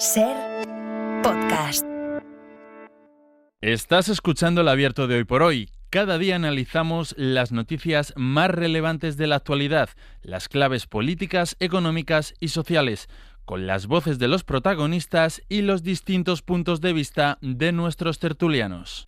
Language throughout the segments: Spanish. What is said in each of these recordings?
SER Podcast. Estás escuchando El Abierto de Hoy por Hoy. Cada día analizamos las noticias más relevantes de la actualidad, las claves políticas, económicas y sociales, con las voces de los protagonistas y los distintos puntos de vista de nuestros tertulianos.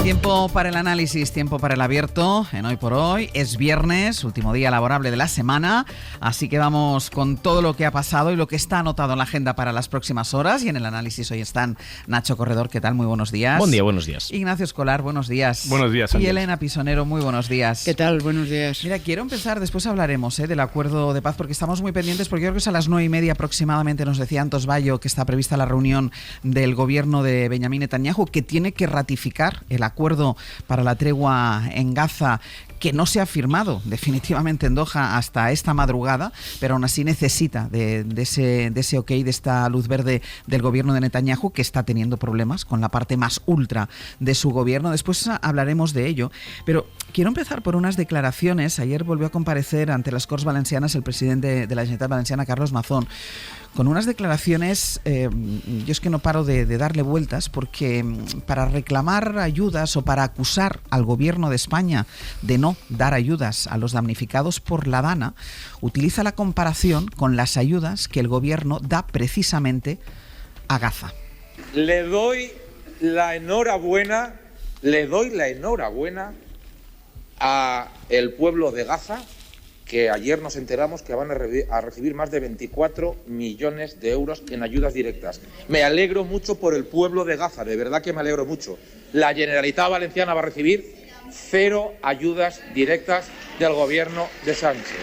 Tiempo para el análisis, tiempo para el abierto en Hoy por Hoy. Es viernes, último día laborable de la semana, así que vamos con todo lo que ha pasado y lo que está anotado en la agenda para las próximas horas. Y en el análisis hoy están Nacho Corredor, ¿qué tal? Muy buenos días. Buen día, buenos días. Ignacio Escolar, buenos días. Buenos días, Ángel. Y Elena Pisonero, muy buenos días. ¿Qué tal? Buenos días. Mira, quiero empezar, después hablaremos del acuerdo de paz, porque estamos muy pendientes, porque creo que es a las 9:30 aproximadamente, nos decía Antos Bayo, que está prevista la reunión del gobierno de Benjamín Netanyahu, que tiene que ratificar el acuerdo para la tregua en Gaza, que no se ha firmado definitivamente en Doha hasta esta madrugada, pero aún así necesita de ese ok, de esta luz verde del gobierno de Netanyahu, que está teniendo problemas con la parte más ultra de su gobierno. Después hablaremos de ello, pero quiero empezar por unas declaraciones. Ayer volvió a comparecer ante las Corts Valencianas el presidente de la Generalitat Valenciana, Carlos Mazón, con unas declaraciones, yo es que no paro de darle vueltas, porque para reclamar ayudas o para acusar al gobierno de España de no dar ayudas a los damnificados por la Dana, utiliza la comparación con las ayudas que el gobierno da precisamente a Gaza. Le doy la enhorabuena a el pueblo de Gaza, que ayer nos enteramos que van a recibir más de 24 millones de euros en ayudas directas. Me alegro mucho por el pueblo de Gaza, de verdad que me alegro mucho. La Generalitat Valenciana va a recibir 0 ayudas directas del gobierno de Sánchez.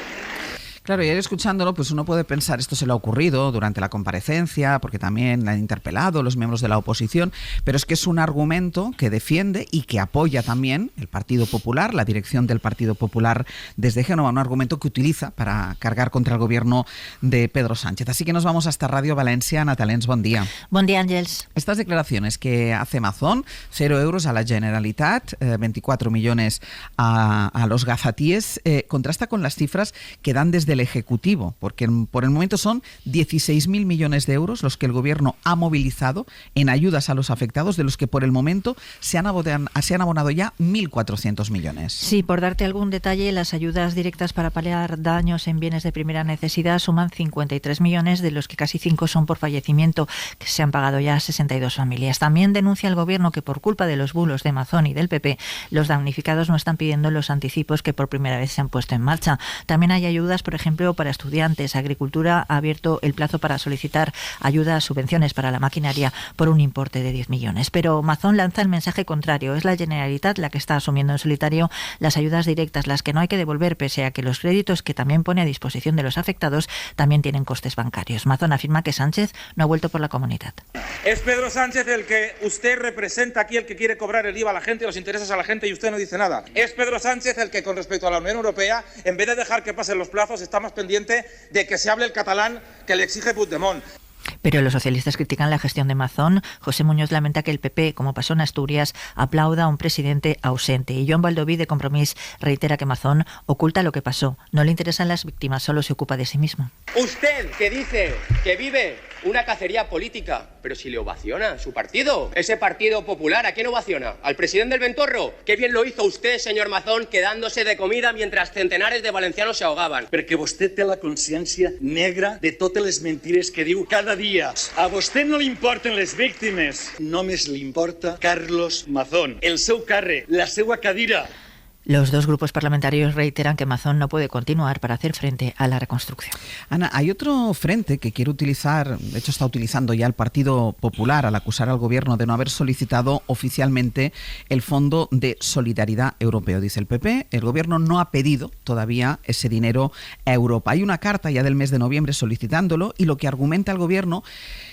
Claro, y escuchándolo, pues uno puede pensar, esto se le ha ocurrido durante la comparecencia, porque también la han interpelado los miembros de la oposición, pero es que es un argumento que defiende y que apoya también el Partido Popular, la dirección del Partido Popular desde Génova, un argumento que utiliza para cargar contra el gobierno de Pedro Sánchez. Así que nos vamos hasta Radio Valencia. Natalens, buen día. Buen día, Ángels. Estas declaraciones que hace Mazón, 0 euros a la Generalitat, 24 millones a los gazatíes, contrasta con las cifras que dan desde el Ejecutivo, porque por el momento son 16.000 millones de euros los que el gobierno ha movilizado en ayudas a los afectados, de los que por el momento se han abonado ya 1.400 millones. Sí, por darte algún detalle, las ayudas directas para paliar daños en bienes de primera necesidad suman 53 millones, de los que casi 5 son por fallecimiento, que se han pagado ya a 62 familias. También denuncia el gobierno que por culpa de los bulos de Mazón y del PP, los damnificados no están pidiendo los anticipos que por primera vez se han puesto en marcha. También hay ayudas, por ejemplo, para estudiantes. Agricultura ha abierto el plazo para solicitar ayudas, subvenciones para la maquinaria por un importe de 10 millones. Pero Mazón lanza el mensaje contrario. Es la Generalitat la que está asumiendo en solitario las ayudas directas, las que no hay que devolver, pese a que los créditos que también pone a disposición de los afectados también tienen costes bancarios. Mazón afirma que Sánchez no ha vuelto por la comunidad. Es Pedro Sánchez el que usted representa aquí, el que quiere cobrar el IVA a la gente, los intereses a la gente, y usted no dice nada. Es Pedro Sánchez el que, con respecto a la Unión Europea, en vez de dejar que pasen los plazos, está más pendiente de que se hable el catalán que le exige Puigdemont. Pero los socialistas critican la gestión de Mazón. José Muñoz lamenta que el PP, como pasó en Asturias, aplauda a un presidente ausente. Y Joan Baldoví, de Compromís, reitera que Mazón oculta lo que pasó. No le interesan las víctimas, solo se ocupa de sí mismo. Usted, que dice que vive una cacería política, pero si le ovaciona su partido, ese Partido Popular, ¿a quién ovaciona? ¿Al presidente del Ventorro? Qué bien lo hizo usted, señor Mazón, quedándose de comida mientras centenares de valencianos se ahogaban. Perquè vostè té la consciència negra de totes les mentires que diu cada dia. A vostè no li importen les víctimes, només li importa Carlos Mazón, el seu càrrec, la seva cadira. Los dos grupos parlamentarios reiteran que Mazón no puede continuar para hacer frente a la reconstrucción. Ana, hay otro frente que quiere utilizar, de hecho está utilizando ya el Partido Popular al acusar al gobierno de no haber solicitado oficialmente el Fondo de Solidaridad Europeo. Dice el PP, el gobierno no ha pedido todavía ese dinero a Europa. Hay una carta ya del mes de noviembre solicitándolo, y lo que argumenta el gobierno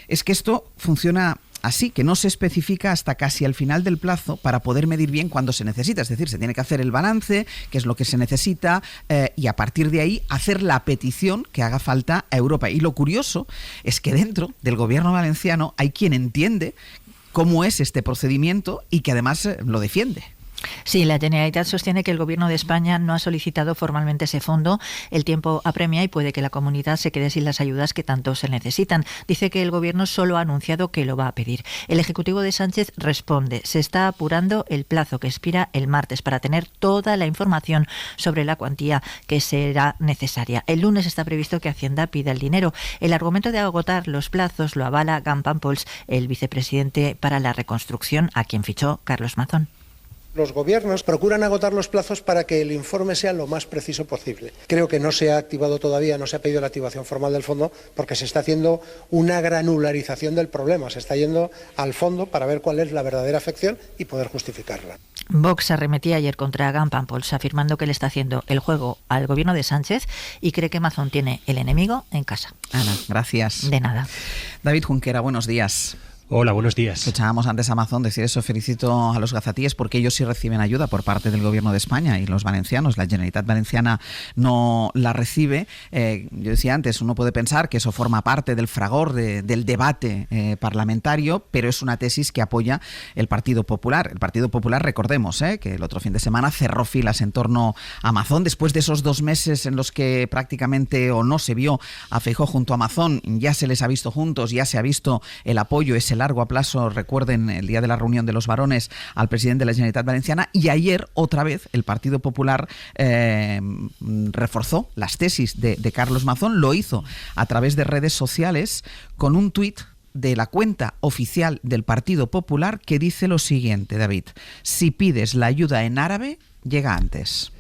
es que esto funciona así, que no se especifica hasta casi al final del plazo para poder medir bien cuándo se necesita. Es decir, se tiene que hacer el balance, qué es lo que se necesita, y a partir de ahí hacer la petición que haga falta a Europa. Y lo curioso es que dentro del gobierno valenciano hay quien entiende cómo es este procedimiento y que además lo defiende. Sí, la Generalitat sostiene que el Gobierno de España no ha solicitado formalmente ese fondo. El tiempo apremia y puede que la comunidad se quede sin las ayudas que tanto se necesitan. Dice que el Gobierno solo ha anunciado que lo va a pedir. El Ejecutivo de Sánchez responde: se está apurando el plazo que expira el martes para tener toda la información sobre la cuantía que será necesaria. El lunes está previsto que Hacienda pida el dinero. El argumento de agotar los plazos lo avala Gan Pampols, el vicepresidente para la reconstrucción, a quien fichó Carlos Mazón. Los gobiernos procuran agotar los plazos para que el informe sea lo más preciso posible. Creo que no se ha activado todavía, no se ha pedido la activación formal del fondo porque se está haciendo una granularización del problema. Se está yendo al fondo para ver cuál es la verdadera afección y poder justificarla. Vox arremetía ayer contra Gan Pampols, afirmando que le está haciendo el juego al gobierno de Sánchez y cree que Mazón tiene el enemigo en casa. Ana, gracias. De nada. David Junquera, buenos días. Hola, buenos días. Escuchábamos antes a Mazón decir eso. Felicito a los gazatíes porque ellos sí reciben ayuda por parte del Gobierno de España y los valencianos, la Generalitat Valenciana no la recibe. Yo decía antes, uno puede pensar que eso forma parte del fragor del debate parlamentario, pero es una tesis que apoya el Partido Popular. El Partido Popular, recordemos, que el otro fin de semana cerró filas en torno a Mazón. Después de esos 2 meses en los que prácticamente o no se vio a Feijóo junto a Mazón, ya se les ha visto juntos, ya se ha visto el apoyo, ese largo plazo, recuerden, el día de la reunión de los varones al presidente de la Generalitat Valenciana, y ayer otra vez el Partido Popular reforzó las tesis de Carlos Mazón. Lo hizo a través de redes sociales con un tuit de la cuenta oficial del Partido Popular que dice lo siguiente, David: si pides la ayuda en árabe, llega antes.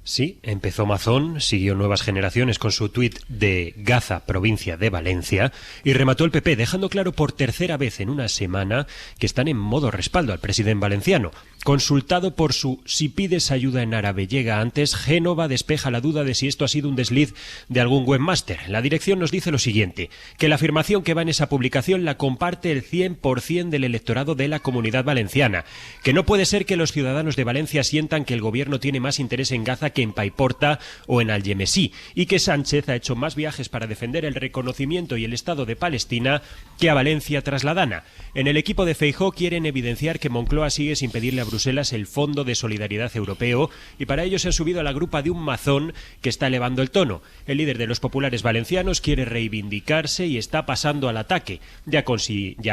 Sí, empezó Mazón, siguió Nuevas Generaciones con su tuit de Gaza, provincia de Valencia, y remató el PP, dejando claro por tercera vez en una semana que están en modo respaldo al presidente valenciano. Consultado por su "si pides ayuda en árabe llega antes", Génova despeja la duda de si esto ha sido un desliz de algún webmaster. La dirección nos dice lo siguiente, que la afirmación que va en esa publicación la comparte el 100% del electorado de la Comunidad Valenciana, que no puede ser que los ciudadanos de Valencia sientan que el gobierno tiene más interés en Gaza que en Paiporta o en Al-Yemesí, y que Sánchez ha hecho más viajes para defender el reconocimiento y el Estado de Palestina que a Valencia tras la Dana. En el equipo de Feijóo quieren evidenciar que Moncloa sigue sin pedirle a Bruselas el Fondo de Solidaridad Europeo, y para ello se han subido a la grupa de un Mazón que está elevando el tono. El líder de los populares valencianos quiere reivindicarse y está pasando al ataque. Ya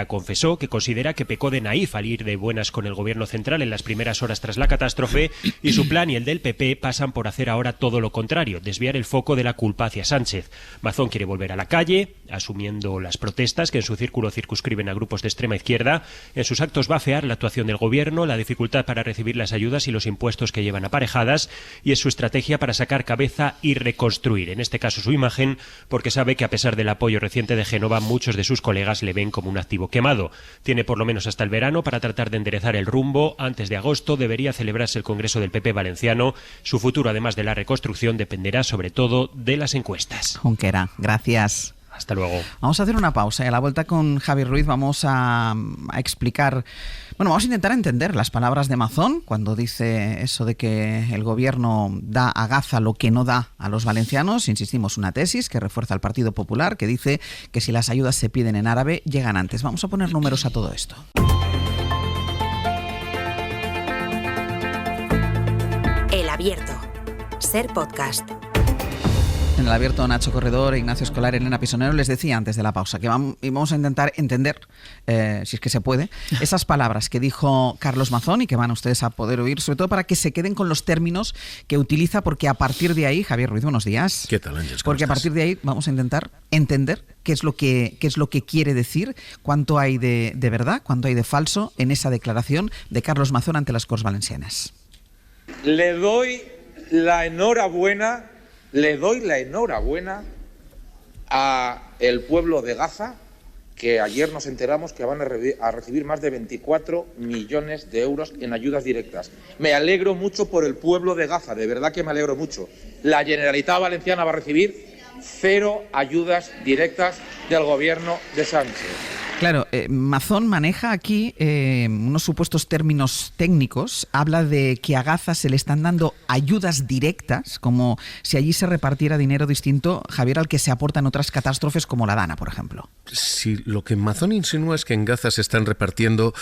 confesó que considera que pecó de naif al ir de buenas con el gobierno central en las primeras horas tras la catástrofe, y su plan y el del PP pasan por hacer ahora todo lo contrario, desviar el foco de la culpa hacia Sánchez. Mazón quiere volver a la calle, asumiendo las protestas que en su círculo circunscriben a grupos de extrema izquierda. En sus actos va a afear la actuación del gobierno, la dificultad para recibir las ayudas y los impuestos que llevan aparejadas, y es su estrategia para sacar cabeza y reconstruir, en este caso su imagen, porque sabe que a pesar del apoyo reciente de Génova, muchos de sus colegas le ven como un activo quemado. Tiene por lo menos hasta el verano para tratar de enderezar el rumbo. Antes de agosto debería celebrarse el Congreso del PP valenciano. Su futuro, además de la reconstrucción, dependerá sobre todo de las encuestas. Junquera, gracias. Hasta luego. Vamos a hacer una pausa y a la vuelta con Javi Ruiz vamos a explicar, vamos a intentar entender las palabras de Mazón cuando dice eso de que el gobierno da a Gaza lo que no da a los valencianos. Insistimos, una tesis que refuerza el Partido Popular, que dice que si las ayudas se piden en árabe, llegan antes. Vamos a poner números a todo esto. El Abierto. Ser podcast. En el Abierto, Nacho Corredor, Ignacio Escolar, Elena Pisonero. Les decía antes de la pausa que vamos a intentar entender, si es que se puede, esas palabras que dijo Carlos Mazón y que van ustedes a poder oír, sobre todo para que se queden con los términos que utiliza, porque a partir de ahí, Javier Ruiz, buenos días. ¿Qué tal, Ángel? Porque a partir de ahí vamos a intentar entender qué es lo que quiere decir, cuánto hay de verdad, cuánto hay de falso en esa declaración de Carlos Mazón ante las Corts Valencianas. Le doy la enhorabuena a el pueblo de Gaza, que ayer nos enteramos que van a recibir más de 24 millones de euros en ayudas directas. Me alegro mucho por el pueblo de Gaza, de verdad que me alegro mucho. La Generalitat Valenciana va a recibir 0 ayudas directas del gobierno de Sánchez. Claro, Mazón maneja aquí unos supuestos términos técnicos. Habla de que a Gaza se le están dando ayudas directas, como si allí se repartiera dinero distinto, Javier, al que se aporta en otras catástrofes como la Dana, por ejemplo. Si lo que Mazón insinúa es que en Gaza se están repartiendo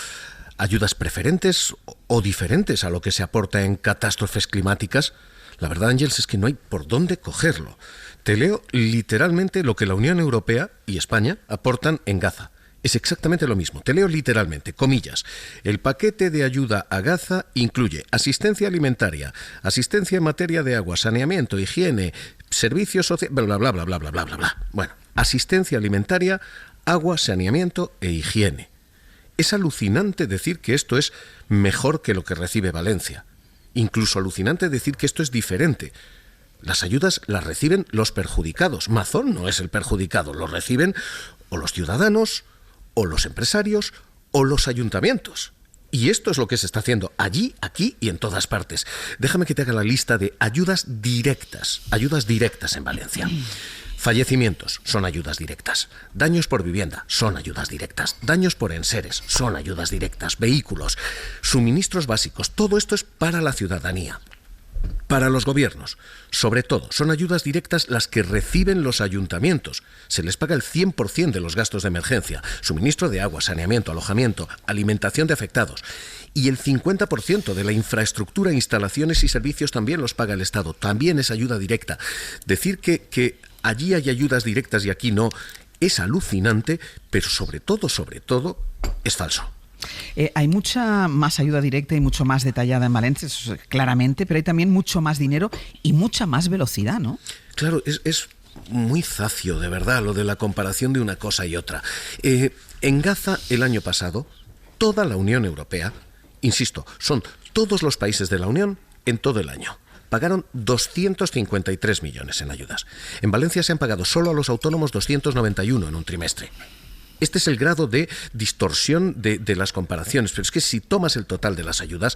ayudas preferentes o diferentes a lo que se aporta en catástrofes climáticas. La verdad, Ángels, es que no hay por dónde cogerlo. Te leo literalmente lo que la Unión Europea y España aportan en Gaza. Es exactamente lo mismo. Te leo literalmente, comillas. El paquete de ayuda a Gaza incluye asistencia alimentaria, asistencia en materia de agua, saneamiento, higiene, servicios sociales, bla, bla, bla, bla, bla, bla, bla, bla. Bueno, asistencia alimentaria, agua, saneamiento e higiene. Es alucinante decir que esto es mejor que lo que recibe Valencia. Incluso alucinante decir que esto es diferente. Las ayudas las reciben los perjudicados. Mazón no es el perjudicado, lo reciben o los ciudadanos, o los empresarios, o los ayuntamientos. Y esto es lo que se está haciendo allí, aquí y en todas partes. Déjame que te haga la lista de ayudas directas en Valencia. Fallecimientos son ayudas directas. Daños por vivienda son ayudas directas. Daños por enseres son ayudas directas. Vehículos, suministros básicos, todo esto es para la ciudadanía. Para los gobiernos, sobre todo, son ayudas directas las que reciben los ayuntamientos. Se les paga el 100% de los gastos de emergencia, suministro de agua, saneamiento, alojamiento, alimentación de afectados. Y el 50% de la infraestructura, instalaciones y servicios también los paga el Estado. También es ayuda directa. Decir que allí hay ayudas directas y aquí no es alucinante, pero sobre todo, es falso. Hay mucha más ayuda directa y mucho más detallada en Valencia, eso claramente, pero hay también mucho más dinero y mucha más velocidad, ¿no? Claro, es muy zacio, de verdad, lo de la comparación de una cosa y otra. En Gaza, el año pasado, toda la Unión Europea, insisto, son todos los países de la Unión en todo el año, pagaron 253 millones en ayudas. En Valencia se han pagado solo a los autónomos 291 en un trimestre. Este es el grado de distorsión de las comparaciones, pero es que si tomas el total de las ayudas,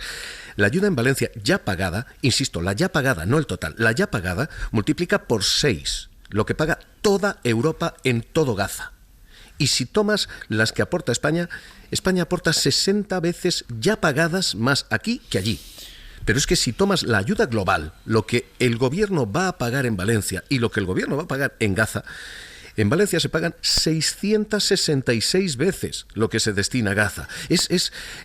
la ayuda en Valencia ya pagada, insisto, la ya pagada, no el total, la ya pagada multiplica por 6 lo que paga toda Europa en todo Gaza. Y si tomas las que aporta España, España aporta 60 veces ya pagadas más aquí que allí. Pero es que si tomas la ayuda global, lo que el gobierno va a pagar en Valencia y lo que el gobierno va a pagar en Gaza, en Valencia se pagan 666 veces lo que se destina a Gaza.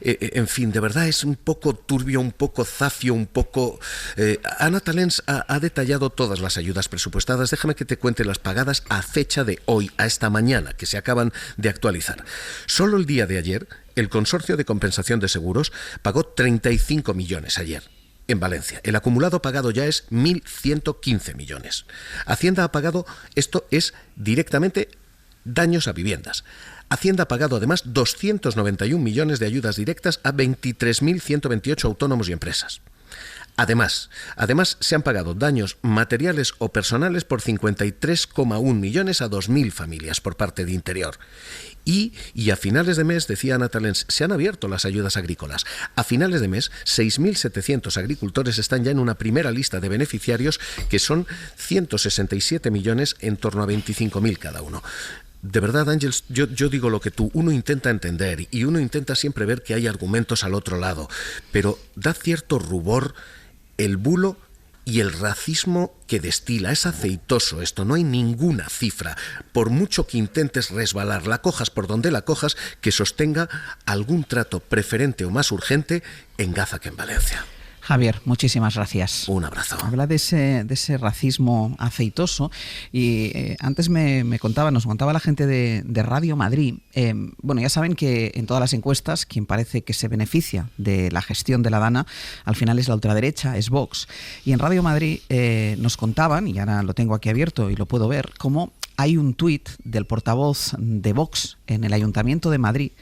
En fin, de verdad es un poco turbio, un poco zafio, un poco... Ana Talens ha detallado todas las ayudas presupuestadas. Déjame que te cuente las pagadas a fecha de hoy, a esta mañana, que se acaban de actualizar. Solo el día de ayer, el Consorcio de Compensación de Seguros pagó 35 millones ayer. En Valencia. El acumulado pagado ya es 1.115 millones. Hacienda ha pagado, esto es directamente daños a viviendas. Hacienda ha pagado además 291 millones de ayudas directas a 23.128 autónomos y empresas. Además, se han pagado daños materiales o personales por 53,1 millones a 2.000 familias por parte de Interior. Y a finales de mes, decía Ana Talens, se han abierto las ayudas agrícolas. A finales de mes, 6.700 agricultores están ya en una primera lista de beneficiarios, que son 167 millones en torno a 25.000 cada uno. De verdad, Ángels, yo digo lo que uno intenta entender y uno intenta siempre ver que hay argumentos al otro lado, pero da cierto rubor el bulo y el racismo que destila. Es aceitoso esto, no hay ninguna cifra, por mucho que intentes resbalar, la cojas por donde la cojas, que sostenga algún trato preferente o más urgente en Gaza que en Valencia. Javier, muchísimas gracias. Un abrazo. Habla de ese racismo aceitoso y antes nos contaba la gente de Radio Madrid. Bueno, ya saben que en todas las encuestas quien parece que se beneficia de la gestión de la Dana al final es la ultraderecha, es Vox. Y en Radio Madrid nos contaban, y ahora lo tengo aquí abierto y lo puedo ver, cómo hay un tuit del portavoz de Vox en el Ayuntamiento de Madrid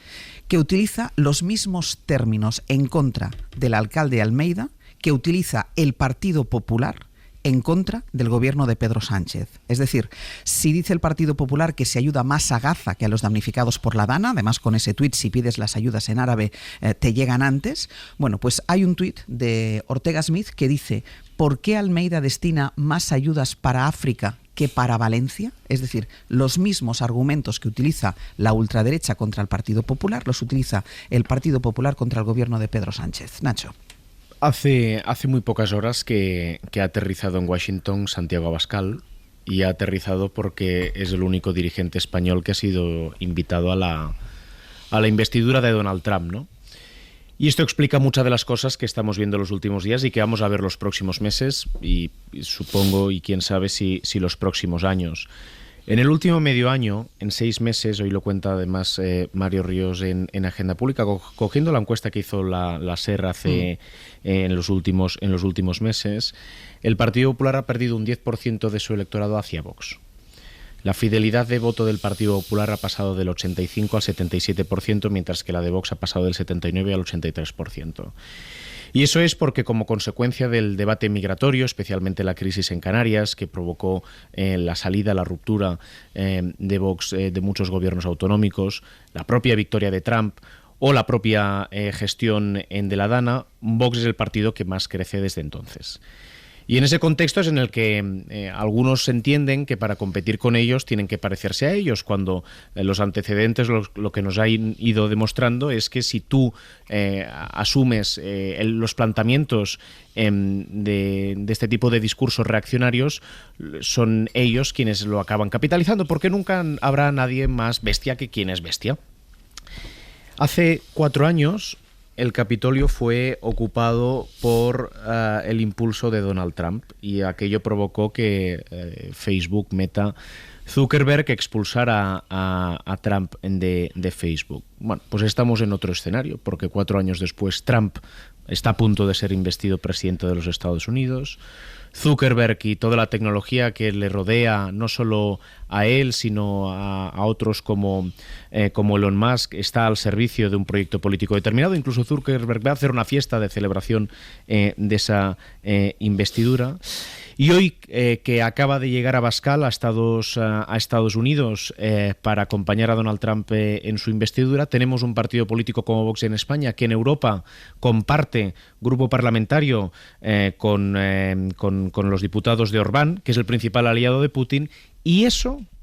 que utiliza los mismos términos en contra del alcalde Almeida que utiliza el Partido Popular en contra del gobierno de Pedro Sánchez. Es decir, si dice el Partido Popular que se ayuda más a Gaza que a los damnificados por la Dana, además con ese tuit, si pides las ayudas en árabe te llegan antes, bueno, pues hay un tuit de Ortega Smith que dice: ¿por qué Almeida destina más ayudas para África que para Valencia? Es decir, los mismos argumentos que utiliza la ultraderecha contra el Partido Popular los utiliza el Partido Popular contra el gobierno de Pedro Sánchez. Nacho. Hace muy pocas horas que ha aterrizado en Washington Santiago Abascal, y ha aterrizado porque es el único dirigente español que ha sido invitado a la investidura de Donald Trump, ¿no? Y esto explica muchas de las cosas que estamos viendo los últimos días y que vamos a ver los próximos meses y supongo, y quién sabe si los próximos años. En el último medio año, en 6 meses, hoy lo cuenta además Mario Ríos en Agenda Pública, cogiendo la encuesta que hizo la SER hace en los últimos meses, el Partido Popular ha perdido un 10% de su electorado hacia Vox. La fidelidad de voto del Partido Popular ha pasado del 85 al 77%, mientras que la de Vox ha pasado del 79 al 83%. Y eso es porque, como consecuencia del debate migratorio, especialmente la crisis en Canarias, que provocó la salida, la ruptura de Vox de muchos gobiernos autonómicos, la propia victoria de Trump o la propia gestión de la DANA, Vox es el partido que más crece desde entonces. Y en ese contexto es en el que algunos entienden que para competir con ellos tienen que parecerse a ellos, cuando los antecedentes lo que nos han ido demostrando es que si tú asumes los planteamientos de este tipo de discursos reaccionarios, son ellos quienes lo acaban capitalizando, porque nunca habrá nadie más bestia que quien es bestia. Hace 4 años... el Capitolio fue ocupado por el impulso de Donald Trump y aquello provocó que Facebook, Meta, Zuckerberg expulsara a Trump de Facebook. Bueno, pues estamos en otro escenario, porque 4 años después Trump está a punto de ser investido presidente de los Estados Unidos. Zuckerberg y toda la tecnología que le rodea, no solo a él, sino a otros como Elon Musk, está al servicio de un proyecto político determinado. Incluso Zuckerberg va a hacer una fiesta de celebración de esa investidura. Y hoy, que acaba de llegar Abascal a Estados Unidos para acompañar a Donald Trump en su investidura, tenemos un partido político como Vox en España, que en Europa comparte grupo parlamentario con los diputados de Orbán, que es el principal aliado de Putin, y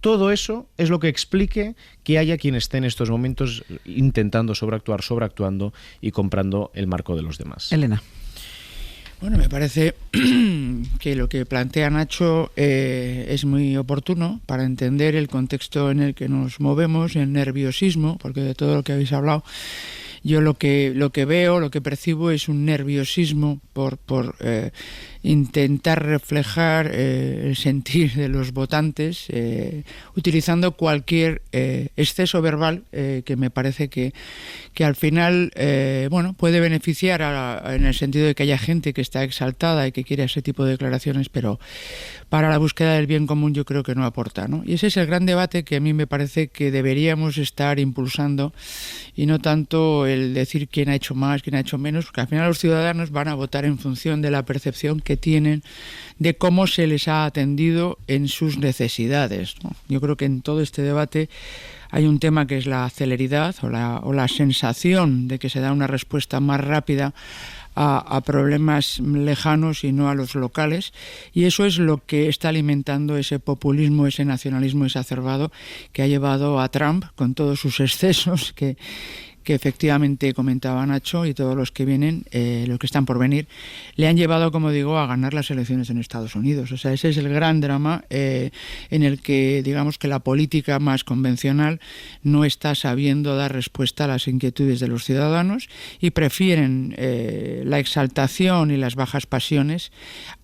todo eso es lo que explique que haya quien esté en estos momentos intentando sobreactuando y comprando el marco de los demás. Elena. Bueno, me parece que lo que plantea Nacho es muy oportuno para entender el contexto en el que nos movemos, el nerviosismo, porque de todo lo que habéis hablado, yo lo que veo, lo que percibo es un nerviosismo por intentar reflejar el sentir de los votantes utilizando cualquier exceso verbal que me parece que al final puede beneficiar en el sentido de que haya gente que está exaltada y que quiere ese tipo de declaraciones, pero para la búsqueda del bien común yo creo que no aporta, ¿no? Y ese es el gran debate que a mí me parece que deberíamos estar impulsando, y no tanto el decir quién ha hecho más, quién ha hecho menos, porque al final los ciudadanos van a votar en función de la percepción que tienen de cómo se les ha atendido en sus necesidades, ¿no? Yo creo que en todo este debate hay un tema que es la celeridad o la sensación de que se da una respuesta más rápida a problemas lejanos y no a los locales, y eso es lo que está alimentando ese populismo, ese nacionalismo exacerbado que ha llevado a Trump, con todos sus excesos que efectivamente comentaba Nacho, y todos los que vienen, los que están por venir, le han llevado, como digo, a ganar las elecciones en Estados Unidos. O sea, ese es el gran drama en el que, digamos, que la política más convencional no está sabiendo dar respuesta a las inquietudes de los ciudadanos y prefieren la exaltación y las bajas pasiones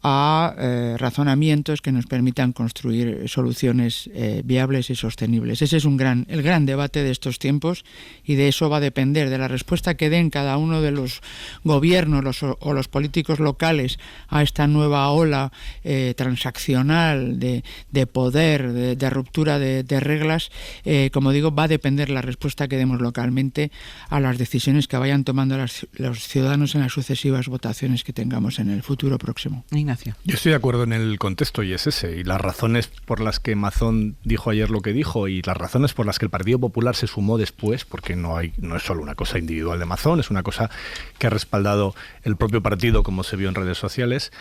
a razonamientos que nos permitan construir soluciones viables y sostenibles. Ese es el gran debate de estos tiempos, y de eso va a depender, de la respuesta que den cada uno de los gobiernos o los políticos locales a esta nueva ola transaccional de poder, de ruptura de reglas. Como digo, va a depender la respuesta que demos localmente a las decisiones que vayan tomando los ciudadanos en las sucesivas votaciones que tengamos en el futuro próximo. Ignacio. Yo estoy de acuerdo en el contexto, y es ese, y las razones por las que Mazón dijo ayer lo que dijo, y las razones por las que el Partido Popular se sumó después, porque no es solo una cosa individual de Mazón, es una cosa que ha respaldado el propio partido, como se vio en redes sociales.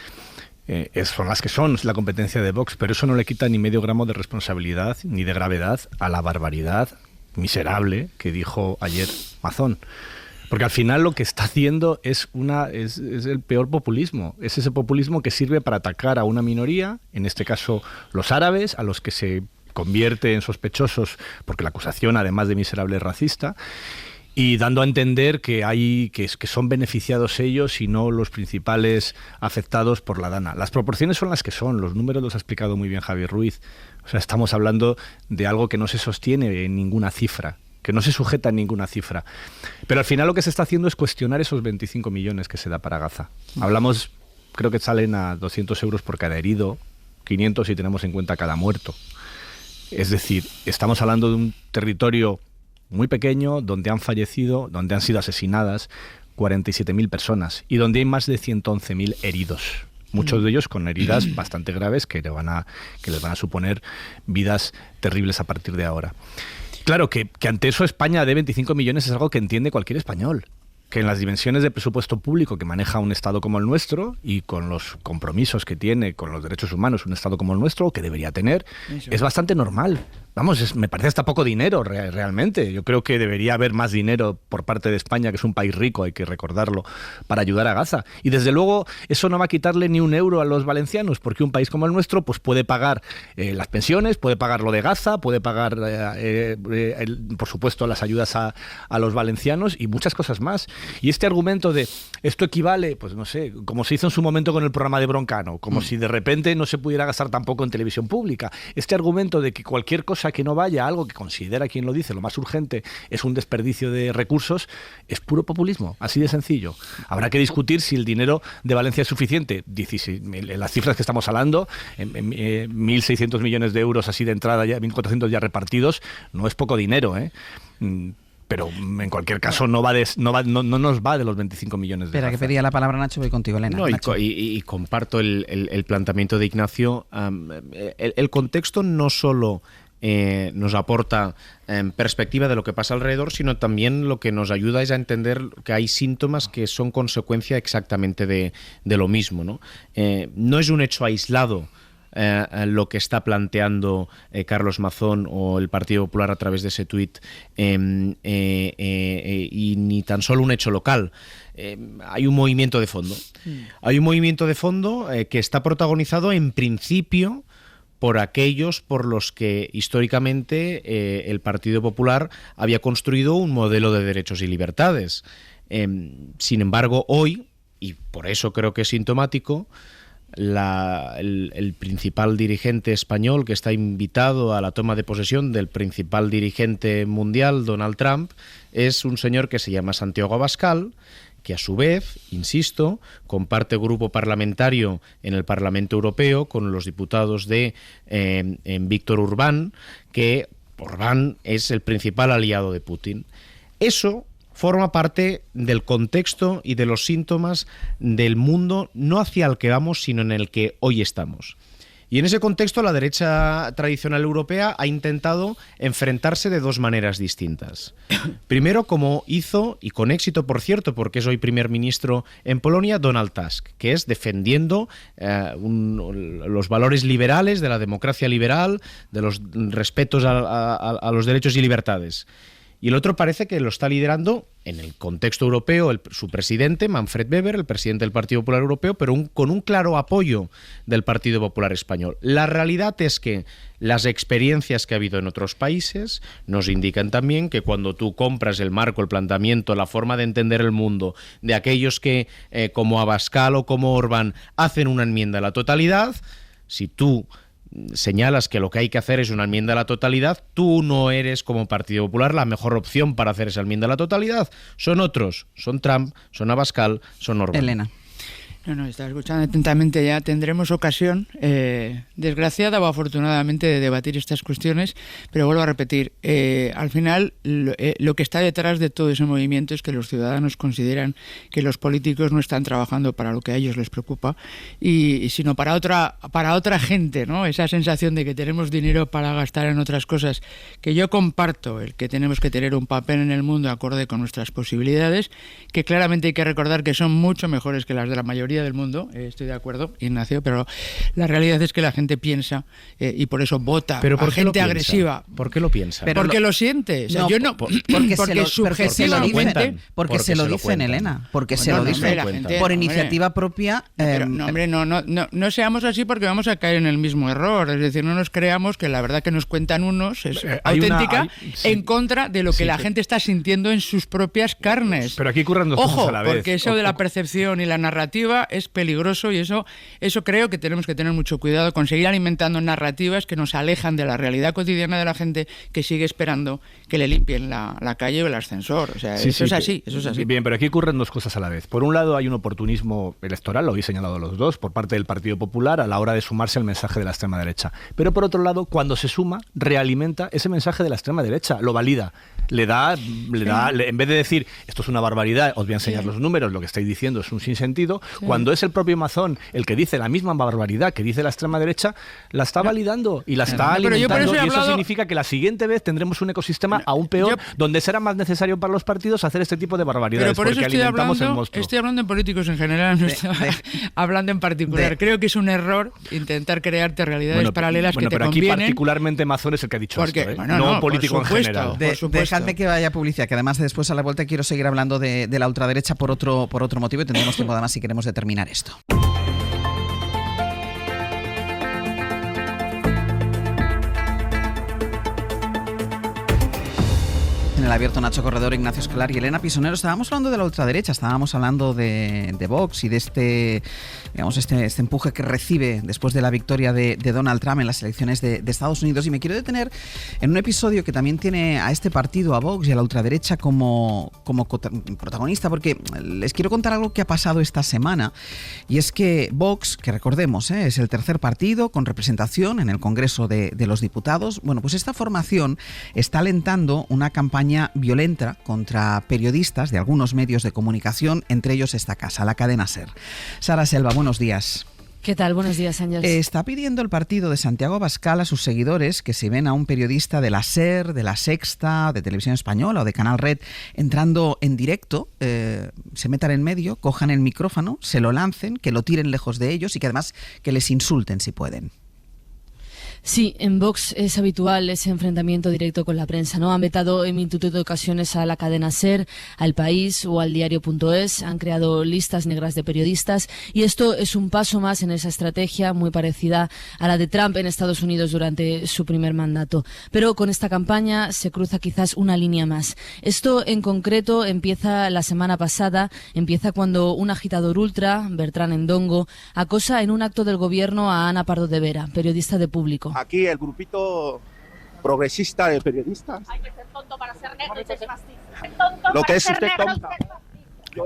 Son las que son, es la competencia de Vox, pero eso no le quita ni medio gramo de responsabilidad ni de gravedad a la barbaridad miserable que dijo ayer Mazón. Porque al final lo que está haciendo es el peor populismo. Es ese populismo que sirve para atacar a una minoría, en este caso los árabes, a los que se convierte en sospechosos porque la acusación, además de miserable, es racista. y dando a entender que son beneficiados ellos y no los principales afectados por la Dana. Las proporciones son las que son, los números los ha explicado muy bien Javier Ruiz. O sea, estamos hablando de algo que no se sostiene en ninguna cifra, que no se sujeta en ninguna cifra. Pero al final lo que se está haciendo es cuestionar esos 25 millones que se da para Gaza. Hablamos, creo que salen a 200 euros por cada herido, 500 si tenemos en cuenta cada muerto. Es decir, estamos hablando de un territorio muy pequeño, donde han fallecido, donde han sido asesinadas 47.000 personas y donde hay más de 111.000 heridos. Muchos de ellos con heridas bastante graves que les van a suponer vidas terribles a partir de ahora. Claro que ante eso España de 25 millones es algo que entiende cualquier español. Que en las dimensiones de presupuesto público que maneja un Estado como el nuestro y con los compromisos que tiene con los derechos humanos un Estado como el nuestro, que debería tener, es bastante normal. Vamos, me parece hasta poco dinero realmente. Yo creo que debería haber más dinero por parte de España, que es un país rico, hay que recordarlo, para ayudar a Gaza. Y desde luego eso no va a quitarle ni un euro a los valencianos, porque un país como el nuestro pues puede pagar las pensiones, puede pagar lo de Gaza, puede pagar, por supuesto, las ayudas a los valencianos y muchas cosas más. Y este argumento de esto equivale, pues no sé, como se hizo en su momento con el programa de Broncano, como si de repente no se pudiera gastar tampoco en televisión pública. Este argumento de que cualquier cosa que no vaya a algo que considera quien lo dice lo más urgente es un desperdicio de recursos, es puro populismo, así de sencillo. Habrá que discutir si el dinero de Valencia es suficiente. Las cifras que estamos hablando, 1.600 millones de euros así de entrada, ya 1.400 ya repartidos, no es poco dinero, pero en cualquier caso no nos va de los 25 millones de Espera, que pedía la palabra Nacho, voy contigo, Elena. No, y comparto el planteamiento de Ignacio. El contexto no solo nos aporta perspectiva de lo que pasa alrededor, sino también lo que nos ayuda es a entender que hay síntomas que son consecuencia exactamente de lo mismo, ¿no? No es un hecho aislado lo que está planteando Carlos Mazón o el Partido Popular a través de ese tuit, y ni tan solo un hecho local. Hay un movimiento de fondo. Hay un movimiento de fondo que está protagonizado en principio por aquellos por los que históricamente el Partido Popular había construido un modelo de derechos y libertades. Sin embargo, hoy, y por eso creo que es sintomático, el principal dirigente español que está invitado a la toma de posesión del principal dirigente mundial, Donald Trump, es un señor que se llama Santiago Abascal, que a su vez, insisto, comparte grupo parlamentario en el Parlamento Europeo con los diputados de Víctor Orbán, que Orbán es el principal aliado de Putin. Eso forma parte del contexto y de los síntomas del mundo no hacia el que vamos, sino en el que hoy estamos. Y en ese contexto la derecha tradicional europea ha intentado enfrentarse de dos maneras distintas. Primero, como hizo, y con éxito por cierto, porque es hoy primer ministro en Polonia, Donald Tusk, que es defendiendo los valores liberales de la democracia liberal, de los respetos a los derechos y libertades. Y el otro parece que lo está liderando en el contexto europeo su presidente, Manfred Weber, el presidente del Partido Popular Europeo, pero con un claro apoyo del Partido Popular Español. La realidad es que las experiencias que ha habido en otros países nos indican también que cuando tú compras el marco, el planteamiento, la forma de entender el mundo de aquellos que, como Abascal o como Orbán, hacen una enmienda a la totalidad, si tú señalas que lo que hay que hacer es una enmienda a la totalidad, tú no eres como Partido Popular la mejor opción para hacer esa enmienda a la totalidad. Son otros, son Trump, son Abascal, son Orbán. Elena. No, estaba escuchando atentamente. Ya tendremos ocasión, desgraciada o afortunadamente, de debatir estas cuestiones, pero vuelvo a repetir, al final lo que está detrás de todo ese movimiento es que los ciudadanos consideran que los políticos no están trabajando para lo que a ellos les preocupa, sino para otra gente, ¿no? Esa sensación de que tenemos dinero para gastar en otras cosas, que yo comparto, el que tenemos que tener un papel en el mundo acorde con nuestras posibilidades, que claramente hay que recordar que son mucho mejores que las de la mayoría mayoría del mundo, estoy de acuerdo, Ignacio, pero la realidad es que la gente piensa y por eso vota a gente agresiva. ¿Por qué lo piensa? Porque lo siente. O sea, yo no, porque subjetivamente, porque se lo dicen, Elena, porque se lo dicen por iniciativa propia. No seamos así porque vamos a caer en el mismo error. Es decir, no nos creamos que la verdad que nos cuentan unos es auténtica en contra de lo que la gente está sintiendo en sus propias carnes. Pero aquí ocurren dos cosas a la vez. Porque eso de la percepción y la narrativa es peligroso y eso creo que tenemos que tener mucho cuidado con seguir alimentando narrativas que nos alejan de la realidad cotidiana de la gente que sigue esperando que le limpien la calle o el ascensor. O sea, eso es así. Bien, pero aquí ocurren dos cosas a la vez. Por un lado hay un oportunismo electoral, lo habéis señalado los dos, por parte del Partido Popular a la hora de sumarse al mensaje de la extrema derecha. Pero por otro lado, cuando se suma, realimenta ese mensaje de la extrema derecha, lo valida. Le da, en vez de decir, esto es una barbaridad, os voy a enseñar los números, lo que estáis diciendo es un sinsentido, cuando es el propio Mazón el que dice la misma barbaridad que dice la extrema derecha, la está validando y la está alimentando, y eso significa que la siguiente vez tendremos un ecosistema aún peor, donde será más necesario para los partidos hacer este tipo de barbaridades, pero por eso porque alimentamos el monstruo. Estoy hablando en políticos en general, no estoy hablando en particular. Creo que es un error intentar crearte realidades paralelas que te pero convienen. Aquí particularmente Mazón es el que ha dicho esto, no político en general. Dejadme que vaya publicidad, que además después a la vuelta quiero seguir hablando de la ultraderecha por otro motivo y tendremos tiempo además si queremos determinar esto. En el abierto, Nacho Corredor, Ignacio Escolar y Elena Pisonero. Estábamos hablando de la ultraderecha, estábamos hablando de Vox y de este empuje que recibe después de la victoria de Donald Trump en las elecciones de Estados Unidos. Y me quiero detener en un episodio que también tiene a este partido, a Vox y a la ultraderecha como protagonista, porque les quiero contar algo que ha pasado esta semana. Y es que Vox, que recordemos, es el tercer partido con representación en el Congreso de los Diputados. Bueno, pues esta formación está alentando una campaña violenta contra periodistas de algunos medios de comunicación, entre ellos esta casa, la cadena SER. Sara Selva, buenos días. ¿Qué tal? Buenos días, Ángel. Está pidiendo el partido de Santiago Abascal a sus seguidores que si ven a un periodista de la SER, de La Sexta, de Televisión Española o de Canal Red entrando en directo, se metan en medio, cojan el micrófono, se lo lancen, que lo tiren lejos de ellos y que además que les insulten si pueden. Sí, en Vox es habitual ese enfrentamiento directo con la prensa, ¿no? Han vetado en multitud de ocasiones a la cadena SER, al País o al diario.es, han creado listas negras de periodistas y esto es un paso más en esa estrategia muy parecida a la de Trump en Estados Unidos durante su primer mandato. Pero con esta campaña se cruza quizás una línea más. Esto en concreto empieza la semana pasada, empieza cuando un agitador ultra, Bertrán Endongo, acosa en un acto del gobierno a Ana Pardo de Vera, periodista de Público. Aquí el grupito progresista de periodistas. Hay que ser tonto para ser negro y ser Lo que es usted tonta.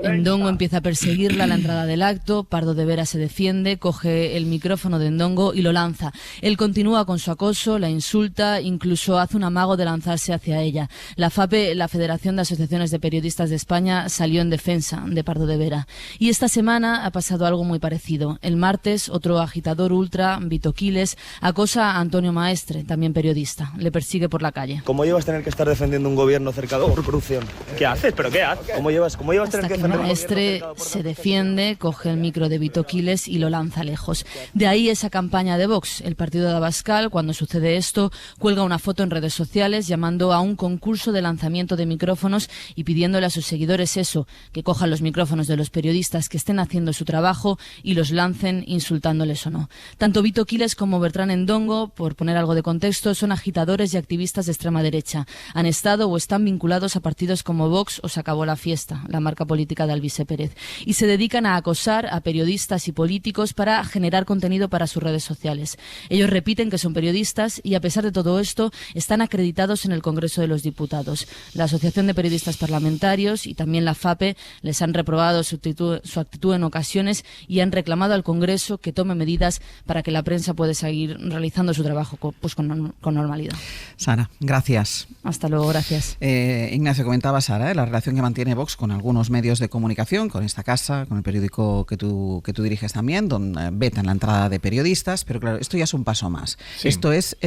Endongo empieza a perseguirla a la entrada del acto, Pardo de Vera se defiende, coge el micrófono de Endongo y lo lanza. Él continúa con su acoso, la insulta, incluso hace un amago de lanzarse hacia ella. La FAPE, la Federación de Asociaciones de Periodistas de España, salió en defensa de Pardo de Vera. Y esta semana ha pasado algo muy parecido. El martes, otro agitador ultra, Vito Quiles, acosa a Antonio Maestre, también periodista. Le persigue por la calle. ¿Cómo llevas tener que estar defendiendo un gobierno cercado por corrupción? ¿Qué haces? ¿Pero qué haces? ¿Cómo llevas tener que Maestre se defiende, coge el micro de Vito Quiles y lo lanza lejos. De ahí esa campaña de Vox. El partido de Abascal, cuando sucede esto, cuelga una foto en redes sociales llamando a un concurso de lanzamiento de micrófonos y pidiéndole a sus seguidores eso, que cojan los micrófonos de los periodistas que estén haciendo su trabajo y los lancen insultándoles o no. Tanto Vito Quiles como Bertrán Endongo, por poner algo de contexto, son agitadores y activistas de extrema derecha. Han estado o están vinculados a partidos como Vox o Se Acabó la Fiesta, la marca política de Alvise Pérez, y se dedican a acosar a periodistas y políticos para generar contenido para sus redes sociales. Ellos repiten que son periodistas y a pesar de todo esto están acreditados en el Congreso de los Diputados. La Asociación de Periodistas Parlamentarios y también la FAPE les han reprobado su actitud en ocasiones y han reclamado al Congreso que tome medidas para que la prensa pueda seguir realizando su trabajo con normalidad. Sara, gracias. Hasta luego, gracias. Ignacio, comentaba Sara, la relación que mantiene Vox con algunos medios de comunicación, con esta casa, con el periódico que tú diriges también, donde vetan la entrada de periodistas, pero claro, esto ya es un paso más. Sí. Esto es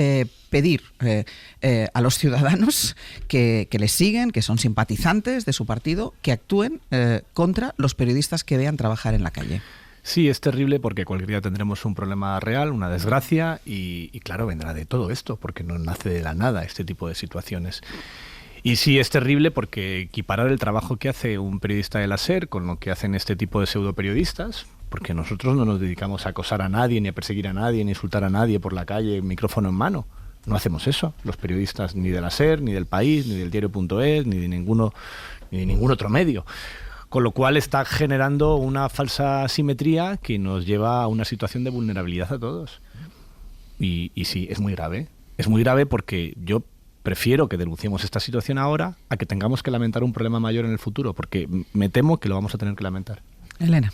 pedir a los ciudadanos que les siguen, que son simpatizantes de su partido, que actúen contra los periodistas que vean trabajar en la calle. Sí, es terrible porque cualquier día tendremos un problema real, una desgracia y claro, vendrá de todo esto porque no nace de la nada este tipo de situaciones. Y sí, es terrible porque equiparar el trabajo que hace un periodista de la SER con lo que hacen este tipo de pseudoperiodistas, porque nosotros no nos dedicamos a acosar a nadie, ni a perseguir a nadie, ni a insultar a nadie por la calle, micrófono en mano. No hacemos eso, los periodistas ni de la SER, ni del País, ni del diario.es, ni de ningún otro medio. Con lo cual está generando una falsa asimetría que nos lleva a una situación de vulnerabilidad a todos. Y sí, es muy grave. Es muy grave porque yo prefiero que denunciemos esta situación ahora a que tengamos que lamentar un problema mayor en el futuro, porque me temo que lo vamos a tener que lamentar. Elena.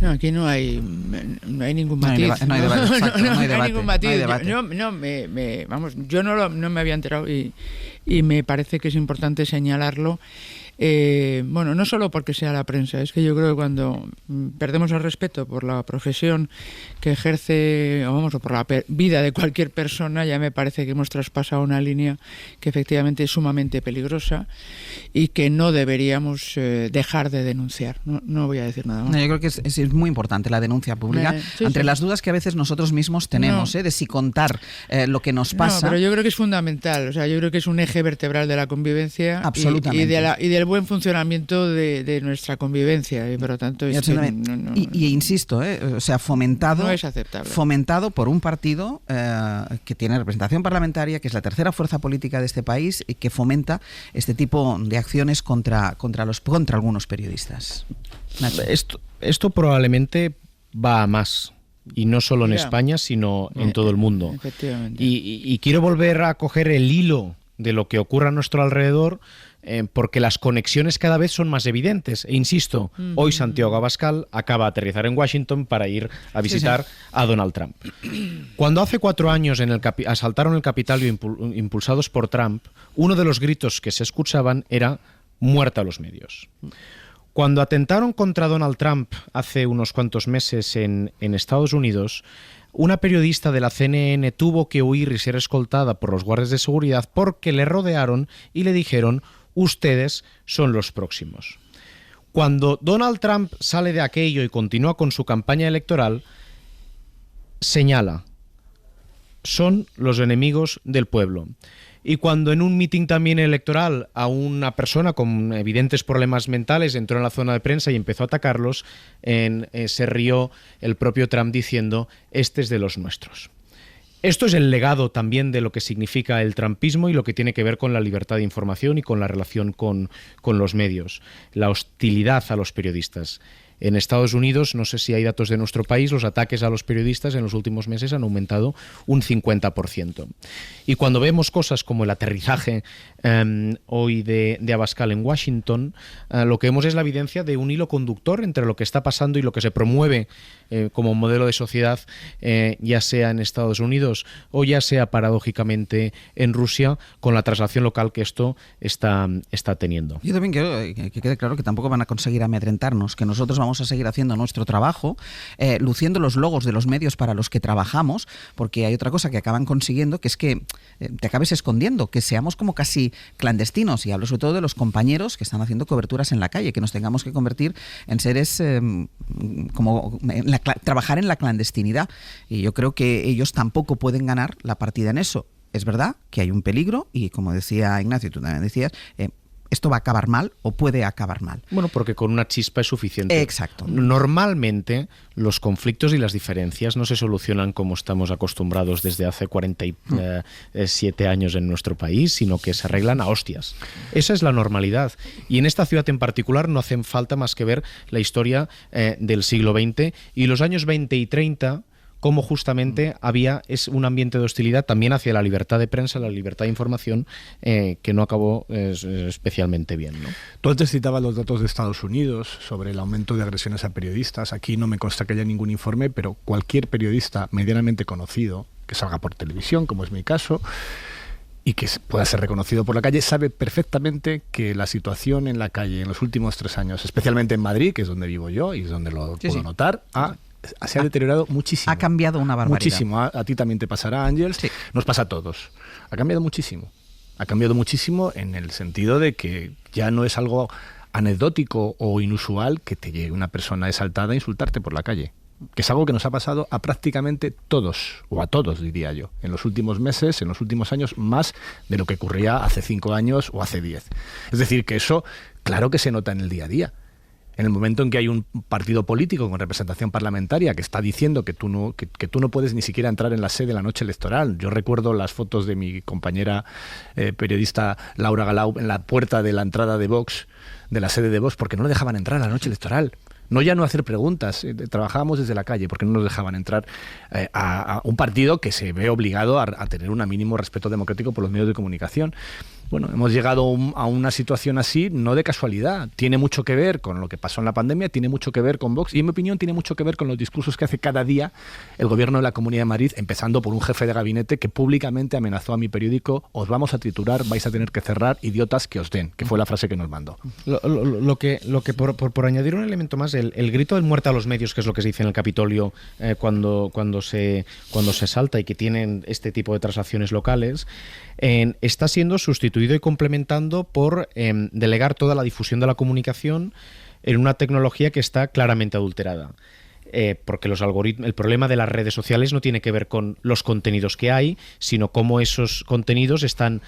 No, aquí no hay ningún matiz. No hay debate, exacto, no hay ningún matiz. No hay debate. Yo no me había enterado y me parece que es importante señalarlo. Bueno, no solo porque sea la prensa, es que yo creo que cuando perdemos el respeto por la profesión que ejerce, o por la vida de cualquier persona, ya me parece que hemos traspasado una línea que efectivamente es sumamente peligrosa y que no deberíamos dejar de denunciar. No voy a decir nada más. No, yo creo que es muy importante la denuncia pública, entre las dudas que a veces nosotros mismos tenemos, de si contar lo que nos pasa. No, pero yo creo que es fundamental, o sea, yo creo que es un eje vertebral de la convivencia. Absolutamente. y del buen funcionamiento de nuestra convivencia, y por lo tanto insisto, o sea, fomentado, no es aceptable. Fomentado por un partido que tiene representación parlamentaria, que es la tercera fuerza política de este país y que fomenta este tipo de acciones contra algunos periodistas. Esto probablemente va a más. Y no solo en España, sino en todo el mundo. Efectivamente. Y quiero volver a coger el hilo de lo que ocurre a nuestro alrededor, porque las conexiones cada vez son más evidentes. E insisto, hoy Santiago Abascal acaba de aterrizar en Washington para ir a visitar a Donald Trump. Cuando hace 4 años asaltaron el Capitolio impulsados por Trump, uno de los gritos que se escuchaban era «muerta a los medios». Cuando atentaron contra Donald Trump hace unos cuantos meses en Estados Unidos, una periodista de la CNN tuvo que huir y ser escoltada por los guardias de seguridad porque le rodearon y le dijeron: ustedes son los próximos. Cuando Donald Trump sale de aquello y continúa con su campaña electoral, señala: son los enemigos del pueblo. Y cuando en un mitin también electoral a una persona con evidentes problemas mentales entró en la zona de prensa y empezó a atacarlos, se rió el propio Trump diciendo: este es de los nuestros. Esto es el legado también de lo que significa el trumpismo y lo que tiene que ver con la libertad de información y con la relación con los medios, la hostilidad a los periodistas. En Estados Unidos, no sé si hay datos de nuestro país, los ataques a los periodistas en los últimos meses han aumentado un 50%. Y cuando vemos cosas como el aterrizaje hoy de Abascal en Washington, lo que vemos es la evidencia de un hilo conductor entre lo que está pasando y lo que se promueve como modelo de sociedad, ya sea en Estados Unidos o ya sea paradójicamente en Rusia, con la traslación local que esto está teniendo. Yo también quiero que quede claro que tampoco van a conseguir amedrentarnos, que nosotros vamos a seguir haciendo nuestro trabajo, luciendo los logos de los medios para los que trabajamos, porque hay otra cosa que acaban consiguiendo, que es que te acabes escondiendo, que seamos como casi clandestinos, y hablo sobre todo de los compañeros que están haciendo coberturas en la calle, que nos tengamos que convertir en seres trabajar en la clandestinidad, y yo creo que ellos tampoco pueden ganar la partida en eso. Es verdad que hay un peligro y, como decía Ignacio, tú también decías, esto va a acabar mal o puede acabar mal. Bueno, porque con una chispa es suficiente. Exacto. Normalmente los conflictos y las diferencias no se solucionan como estamos acostumbrados desde hace 47 años en nuestro país, sino que se arreglan a hostias. Esa es la normalidad. Y en esta ciudad en particular no hacen falta más que ver la historia del siglo XX y los años 20 y 30, cómo justamente había un ambiente de hostilidad también hacia la libertad de prensa, la libertad de información, que no acabó especialmente bien, ¿no? Tú antes citabas los datos de Estados Unidos sobre el aumento de agresiones a periodistas. Aquí no me consta que haya ningún informe, pero cualquier periodista medianamente conocido, que salga por televisión, como es mi caso, y que pueda ser reconocido por la calle, sabe perfectamente que la situación en la calle en los últimos 3 años, especialmente en Madrid, que es donde vivo yo y es donde lo puedo notar, se ha deteriorado muchísimo. Ha cambiado una barbaridad. Muchísimo. A ti también te pasará, Ángel. Sí. Nos pasa a todos. Ha cambiado muchísimo. Ha cambiado muchísimo en el sentido de que ya no es algo anecdótico o inusual que te llegue una persona exaltada a insultarte por la calle, que es algo que nos ha pasado a prácticamente todos, o a todos diría yo, en los últimos meses, en los últimos años, más de lo que ocurría hace 5 años o hace 10. Es decir, que eso, claro que se nota en el día a día. En el momento en que hay un partido político con representación parlamentaria que está diciendo que tú no puedes ni siquiera entrar en la sede la noche electoral. Yo recuerdo las fotos de mi compañera periodista Laura Galau en la puerta de la entrada de Vox, de la sede de Vox, porque no le dejaban entrar a la noche electoral. No ya no hacer preguntas, trabajábamos desde la calle porque no nos dejaban entrar a un partido que se ve obligado a tener un mínimo respeto democrático por los medios de comunicación. Bueno, hemos llegado a una situación así, no de casualidad. Tiene mucho que ver con lo que pasó en la pandemia, tiene mucho que ver con Vox y, en mi opinión, tiene mucho que ver con los discursos que hace cada día el gobierno de la Comunidad de Madrid, empezando por un jefe de gabinete que públicamente amenazó a mi periódico: os vamos a triturar, vais a tener que cerrar, idiotas que os den, que fue la frase que nos mandó. Lo que por añadir un elemento más, el grito del muerte a los medios, que es lo que se dice en el Capitolio cuando se salta y que tienen este tipo de transacciones locales, está siendo sustituido y complementando por delegar toda la difusión de la comunicación en una tecnología que está claramente adulterada. Porque los algoritmos, el problema de las redes sociales no tiene que ver con los contenidos que hay, sino cómo esos contenidos están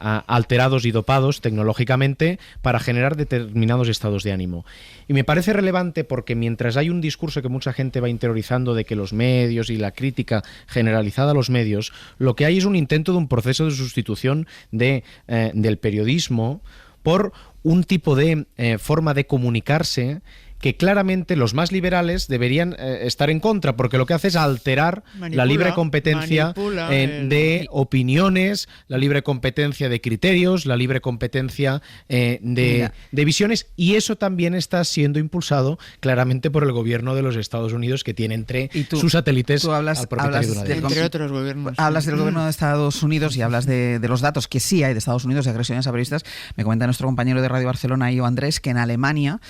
alterados y dopados tecnológicamente para generar determinados estados de ánimo. Y me parece relevante porque mientras hay un discurso que mucha gente va interiorizando de que los medios y la crítica generalizada a los medios, lo que hay es un intento de un proceso de sustitución del periodismo por un tipo de forma de comunicarse que claramente los más liberales deberían estar en contra, porque lo que hace es alterar la libre competencia de opiniones, la libre competencia de criterios, la libre competencia de visiones, y eso también está siendo impulsado claramente por el gobierno de los Estados Unidos, que tiene entre sus satélites al propietario de una de ellas. Entre otros gobiernos. Hablas del gobierno de Estados Unidos y hablas de los datos que sí hay de Estados Unidos de agresiones a periodistas. Me comenta nuestro compañero de Radio Barcelona, Io Andrés, que en Alemania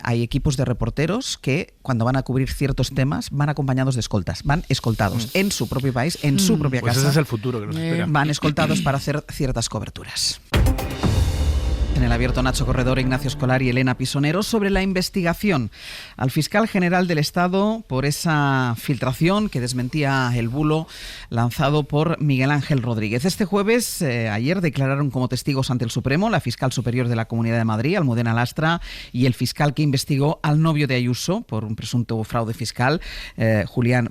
hay equipos de reporteros que cuando van a cubrir ciertos temas van acompañados de escoltas, van escoltados en su propio país, en su propia casa. Ese es el futuro que nos espera. Van escoltados para hacer ciertas coberturas. En el Abierto, Nacho Corredor, Ignacio Escolar y Elena Pisonero sobre la investigación al fiscal general del Estado por esa filtración que desmentía el bulo lanzado por Miguel Ángel Rodríguez. Este jueves, ayer, declararon como testigos ante el Supremo la fiscal superior de la Comunidad de Madrid, Almudena Lastra, y el fiscal que investigó al novio de Ayuso por un presunto fraude fiscal, Julián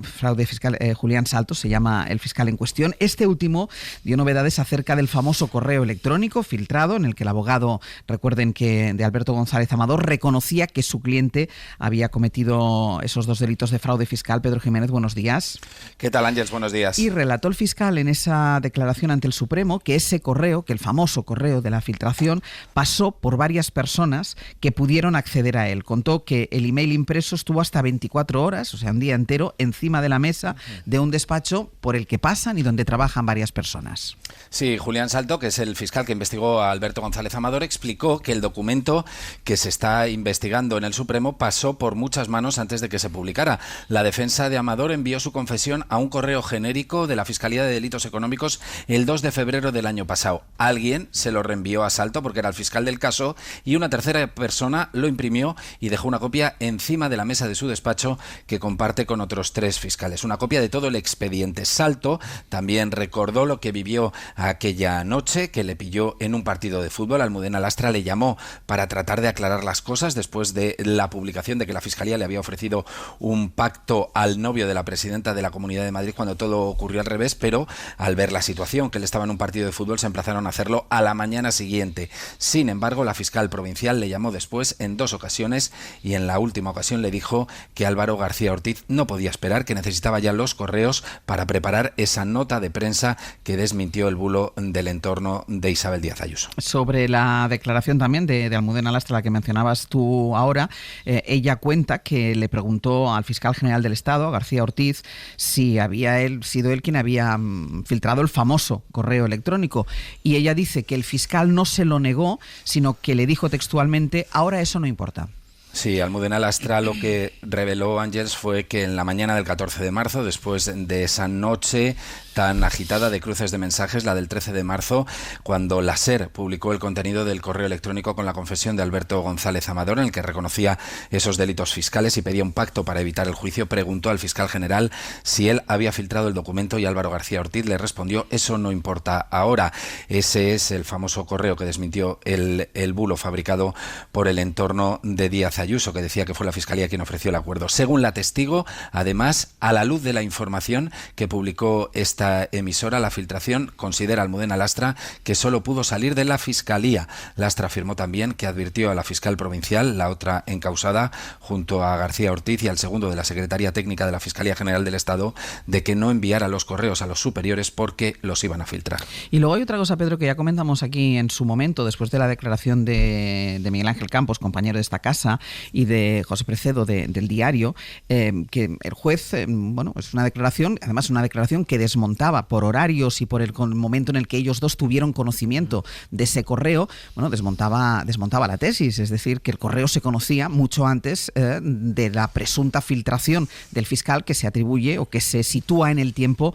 Salto, se llama el fiscal en cuestión. Este último dio novedades acerca del famoso correo electrónico filtrado en el que el abogado, recuerden que de Alberto González Amador, reconocía que su cliente había cometido esos 2 delitos de fraude fiscal. Pedro Jiménez, buenos días. ¿Qué tal, Ángeles? Buenos días. Y relató el fiscal en esa declaración ante el Supremo que ese correo, que el famoso correo de la filtración, pasó por varias personas que pudieron acceder a él. Contó que el email impreso estuvo hasta 24 horas, o sea, un día entero, encima de la mesa de un despacho por el que pasan y donde trabajan varias personas. Sí, Julián Salto, que es el fiscal que investigó a Alberto González Amador, explicó que el documento que se está investigando en el Supremo pasó por muchas manos antes de que se publicara. La defensa de Amador envió su confesión a un correo genérico de la Fiscalía de Delitos Económicos el 2 de febrero del año pasado. Alguien se lo reenvió a Salto porque era el fiscal del caso y una tercera persona lo imprimió y dejó una copia encima de la mesa de su despacho que comparte con otros 3 fiscales. Una copia de todo el expediente. Salto también recordó lo que vivió aquella noche, que le pilló en un partido de fútbol. Almudena Lastra le llamó para tratar de aclarar las cosas después de la publicación de que la Fiscalía le había ofrecido un pacto al novio de la presidenta de la Comunidad de Madrid cuando todo ocurrió al revés, pero al ver la situación, que él estaba en un partido de fútbol, se emplazaron a hacerlo a la mañana siguiente. Sin embargo, la fiscal provincial le llamó después en 2 ocasiones y en la última ocasión le dijo que Álvaro García Ortiz no podía esperar, que necesitaba ya los correos para preparar esa nota de prensa que desmintió el bulo del entorno de Isabel Díaz Ayuso. Sobre la declaración también de Almudena Lastra, la que mencionabas tú ahora, ella cuenta que le preguntó al fiscal general del Estado, a García Ortiz, si había sido él quien había filtrado el famoso correo electrónico, y ella dice que el fiscal no se lo negó, sino que le dijo textualmente: ahora eso no importa. Sí, Almudena Lastra lo que reveló, Ángeles, fue que en la mañana del 14 de marzo, después de esa noche tan agitada de cruces de mensajes, la del 13 de marzo, cuando la SER publicó el contenido del correo electrónico con la confesión de Alberto González Amador, en el que reconocía esos delitos fiscales y pedía un pacto para evitar el juicio. Preguntó al fiscal general si él había filtrado el documento y Álvaro García Ortiz le respondió: eso no importa ahora. Ese es el famoso correo que desmintió el bulo fabricado por el entorno de Díaz Ayuso, que decía que fue la Fiscalía quien ofreció el acuerdo. Según la testigo, además, a la luz de la información que publicó esta emisora, la filtración, considera Almudena Lastra que solo pudo salir de la Fiscalía. Lastra afirmó también que advirtió a la fiscal provincial, la otra encausada, junto a García Ortiz y al segundo de la Secretaría Técnica de la Fiscalía General del Estado, de que no enviara los correos a los superiores porque los iban a filtrar. Y luego hay otra cosa, Pedro, que ya comentamos aquí en su momento, después de la declaración de Miguel Ángel Campos, compañero de esta casa, y de José Precedo del Diario, que el juez, es una declaración, además una declaración que desmontaba por horarios y por el momento en el que ellos dos tuvieron conocimiento de ese correo, desmontaba la tesis, es decir, que el correo se conocía mucho antes de la presunta filtración del fiscal, que se atribuye o que se sitúa en el tiempo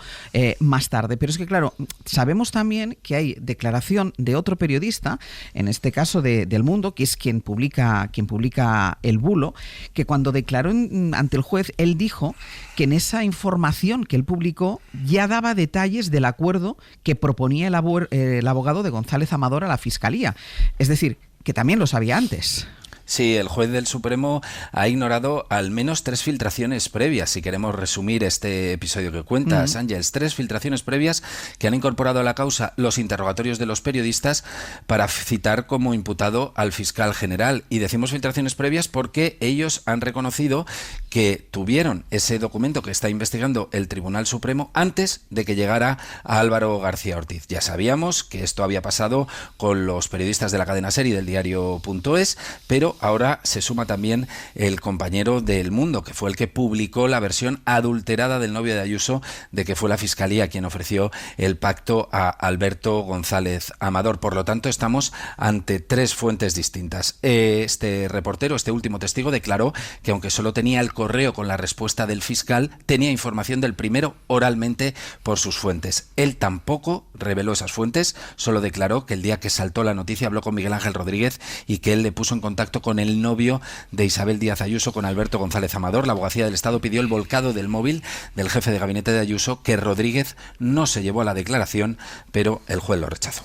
más tarde. Pero es que, claro, sabemos también que hay declaración de otro periodista, en este caso del Mundo, que es quien publica el bulo, que cuando declaró ante el juez, él dijo que en esa información que él publicó ya daba detalles del acuerdo que proponía el abogado de González Amador a la Fiscalía. Es decir, que también lo sabía antes. Sí, el juez del Supremo ha ignorado al menos 3 filtraciones previas, si queremos resumir este episodio que cuentas, Ángeles. 3 filtraciones previas que han incorporado a la causa los interrogatorios de los periodistas para citar como imputado al fiscal general. Y decimos filtraciones previas porque ellos han reconocido que tuvieron ese documento que está investigando el Tribunal Supremo antes de que llegara a Álvaro García Ortiz. Ya sabíamos que esto había pasado con los periodistas de la cadena SER y del diario.es, pero ahora se suma también el compañero del Mundo, que fue el que publicó la versión adulterada del novio de Ayuso de que fue la Fiscalía quien ofreció el pacto a Alberto González Amador. Por lo tanto, estamos ante 3 fuentes distintas. Este reportero, este último testigo, declaró que aunque solo tenía el correo con la respuesta del fiscal, tenía información del primero oralmente por sus fuentes. Él tampoco reveló esas fuentes, solo declaró que el día que saltó la noticia habló con Miguel Ángel Rodríguez y que él le puso en contacto con el novio de Isabel Díaz Ayuso, con Alberto González Amador. La Abogacía del Estado pidió el volcado del móvil del jefe de gabinete de Ayuso, que Rodríguez no se llevó a la declaración, pero el juez lo rechazó.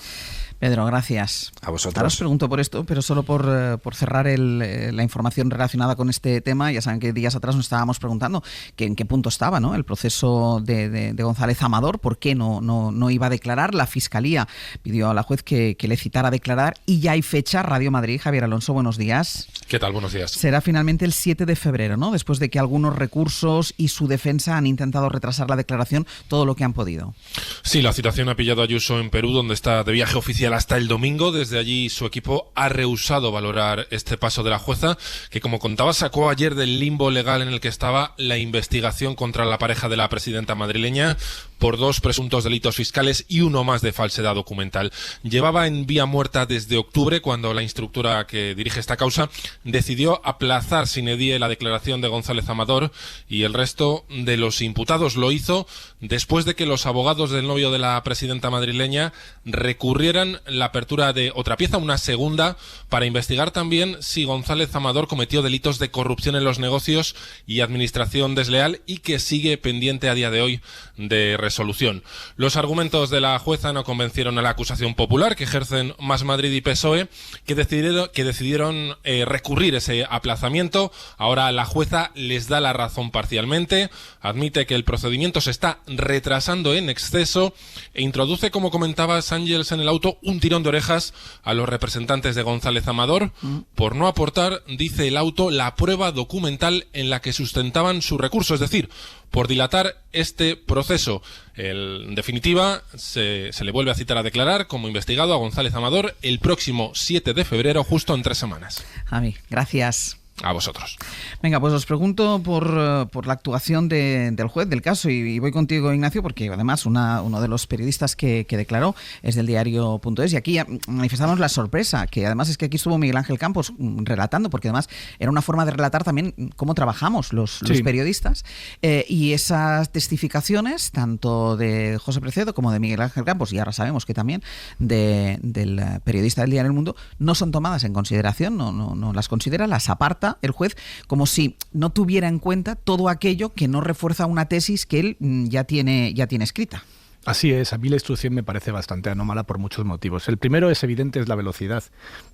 Pedro, gracias. A vosotros. Ahora os pregunto por esto, pero solo por cerrar la información relacionada con este tema. Ya saben que días atrás nos estábamos preguntando que en qué punto estaba, ¿no?, el proceso de González Amador, por qué no iba a declarar. La Fiscalía pidió a la juez que le citara a declarar y ya hay fecha. Radio Madrid, Javier Alonso, buenos días. ¿Qué tal? Buenos días. Será finalmente el 7 de febrero, ¿no?, después de que algunos recursos y su defensa han intentado retrasar la declaración todo lo que han podido. Sí, la citación ha pillado a Ayuso en Perú, donde está de viaje oficial hasta el domingo. Desde allí su equipo ha rehusado valorar este paso de la jueza, que, como contaba, sacó ayer del limbo legal en el que estaba la investigación contra la pareja de la presidenta madrileña por 2 presuntos delitos fiscales y uno más de falsedad documental. Llevaba en vía muerta desde octubre, cuando la instructora que dirige esta causa decidió aplazar sine die la declaración de González Amador, y el resto de los imputados lo hizo después de que los abogados del novio de la presidenta madrileña recurrieran la apertura de otra pieza, una segunda, para investigar también si González Amador cometió delitos de corrupción en los negocios y administración desleal, y que sigue pendiente a día de hoy de resolución. Los argumentos de la jueza no convencieron a la acusación popular, que ejercen Más Madrid y PSOE, que decidieron recurrir ese aplazamiento. Ahora la jueza les da la razón parcialmente, admite que el procedimiento se está retrasando en exceso e introduce, como comentaba Ángeles en el auto, un tirón de orejas a los representantes de González Amador por no aportar, dice el auto, la prueba documental en la que sustentaban su recurso, es decir, por dilatar este proceso. En definitiva, se le vuelve a citar a declarar como investigado a González Amador el próximo 7 de febrero, justo en 3 semanas. Javi, gracias. a vosotros. Venga, pues os pregunto por la actuación del juez del caso y voy contigo, Ignacio, porque además uno de los periodistas que declaró es del diario.es y aquí manifestamos la sorpresa, que además es que aquí estuvo Miguel Ángel Campos relatando, porque además era una forma de relatar también cómo trabajamos los periodistas y esas testificaciones, tanto de José Precedo como de Miguel Ángel Campos, y ahora sabemos que también del periodista del Diario El Mundo, no son tomadas en consideración, no las considera, las aparta el juez como si no tuviera en cuenta todo aquello que no refuerza una tesis que él ya tiene escrita. Así es, a mí la instrucción me parece bastante anómala por muchos motivos. El primero es evidente, es la velocidad.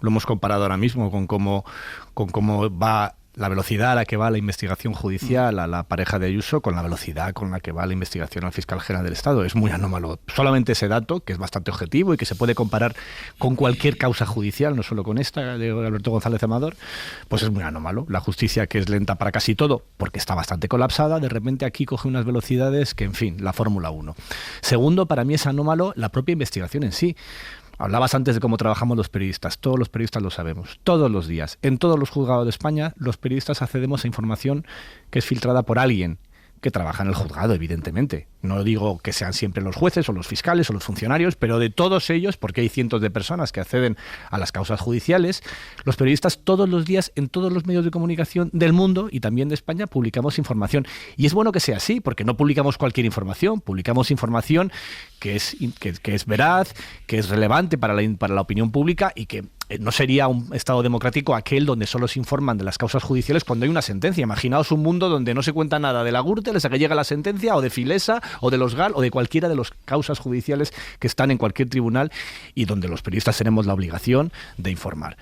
Lo hemos comparado ahora mismo con cómo va la velocidad a la que va la investigación judicial a la pareja de Ayuso con la velocidad con la que va la investigación al fiscal general del Estado. Es muy anómalo. Solamente ese dato, que es bastante objetivo y que se puede comparar con cualquier causa judicial, no solo con esta de Alberto González Amador, pues es muy anómalo. La justicia, que es lenta para casi todo, porque está bastante colapsada, de repente aquí coge unas velocidades que, en fin, la Fórmula 1. Segundo, para mí es anómalo la propia investigación en sí. Hablabas antes de cómo trabajamos los periodistas. Todos los periodistas lo sabemos. Todos los días, en todos los juzgados de España, los periodistas accedemos a información que es filtrada por alguien que trabaja en el juzgado, evidentemente. No digo que sean siempre los jueces o los fiscales o los funcionarios, pero de todos ellos, porque hay cientos de personas que acceden a las causas judiciales, los periodistas todos los días en todos los medios de comunicación del mundo y también de España publicamos información. Y es bueno que sea así, porque no publicamos cualquier información, publicamos información que es veraz, que es relevante para la opinión pública y que no sería un Estado democrático aquel donde solo se informan de las causas judiciales cuando hay una sentencia. Imaginaos un mundo donde no se cuenta nada de la Gürtel hasta que llega la sentencia, o de Filesa, o de los GAL, o de cualquiera de las causas judiciales que están en cualquier tribunal y donde los periodistas tenemos la obligación de informar.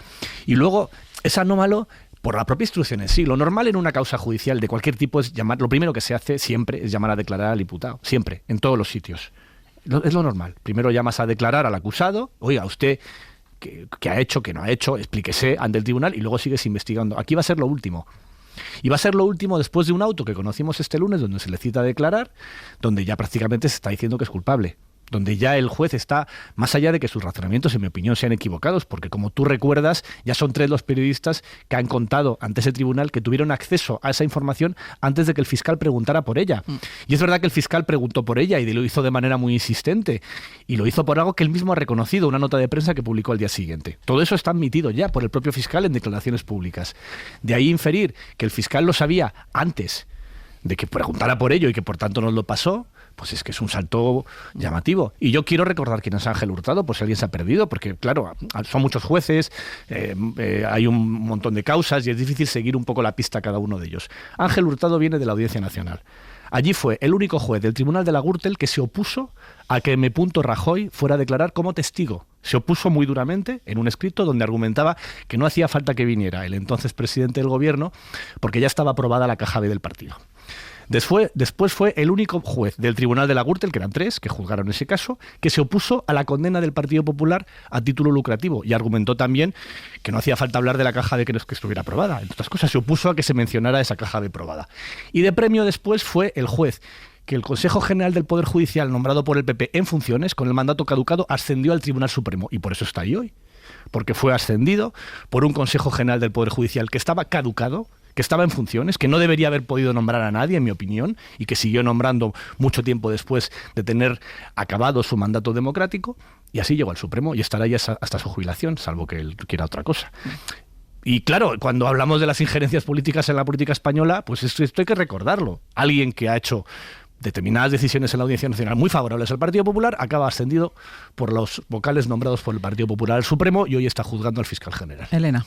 Y luego, es anómalo por la propia instrucción en sí. Lo normal en una causa judicial de cualquier tipo es llamar, lo primero que se hace siempre es llamar a declarar al imputado, siempre, en todos los sitios. Es lo normal. Primero llamas a declarar al acusado, oiga, usted ¿qué ha hecho, qué no ha hecho? Explíquese ante el tribunal y luego sigues investigando. Aquí va a ser lo último. Y va a ser lo último después de un auto que conocimos este lunes donde se le cita a declarar, donde ya prácticamente se está diciendo que es culpable. Donde ya el juez está, más allá de que sus razonamientos, en mi opinión, sean equivocados, porque como tú recuerdas, ya son 3 los periodistas que han contado ante ese tribunal que tuvieron acceso a esa información antes de que el fiscal preguntara por ella. Y es verdad que el fiscal preguntó por ella y lo hizo de manera muy insistente, y lo hizo por algo que él mismo ha reconocido, una nota de prensa que publicó al día siguiente. Todo eso está admitido ya por el propio fiscal en declaraciones públicas. De ahí inferir que el fiscal lo sabía antes de que preguntara por ello y que por tanto no lo pasó, pues es que es un salto llamativo. Y yo quiero recordar quién es Ángel Hurtado, por si alguien se ha perdido, porque claro, son muchos jueces, hay un montón de causas y es difícil seguir un poco la pista a cada uno de ellos. Ángel Hurtado viene de la Audiencia Nacional. Allí fue el único juez del Tribunal de la Gürtel que se opuso a que M. Rajoy fuera a declarar como testigo. Se opuso muy duramente en un escrito donde argumentaba que no hacía falta que viniera el entonces presidente del gobierno porque ya estaba aprobada la caja B del partido. Después fue el único juez del Tribunal de la Gürtel, que eran 3, que juzgaron ese caso, que se opuso a la condena del Partido Popular a título lucrativo y argumentó también que no hacía falta hablar de la caja B que estuviera aprobada. Entre otras cosas, se opuso a que se mencionara esa caja B aprobada. Y de premio después fue el juez que el Consejo General del Poder Judicial, nombrado por el PP en funciones, con el mandato caducado, ascendió al Tribunal Supremo. Y por eso está ahí hoy. Porque fue ascendido por un Consejo General del Poder Judicial que estaba caducado, que estaba en funciones, que no debería haber podido nombrar a nadie, en mi opinión, y que siguió nombrando mucho tiempo después de tener acabado su mandato democrático, y así llegó al Supremo y estará ya hasta su jubilación, salvo que él quiera otra cosa. Y claro, cuando hablamos de las injerencias políticas en la política española, pues esto hay que recordarlo. Alguien que ha hecho determinadas decisiones en la Audiencia Nacional muy favorables al Partido Popular acaba ascendido por los vocales nombrados por el Partido Popular al Supremo y hoy está juzgando al fiscal general. Elena.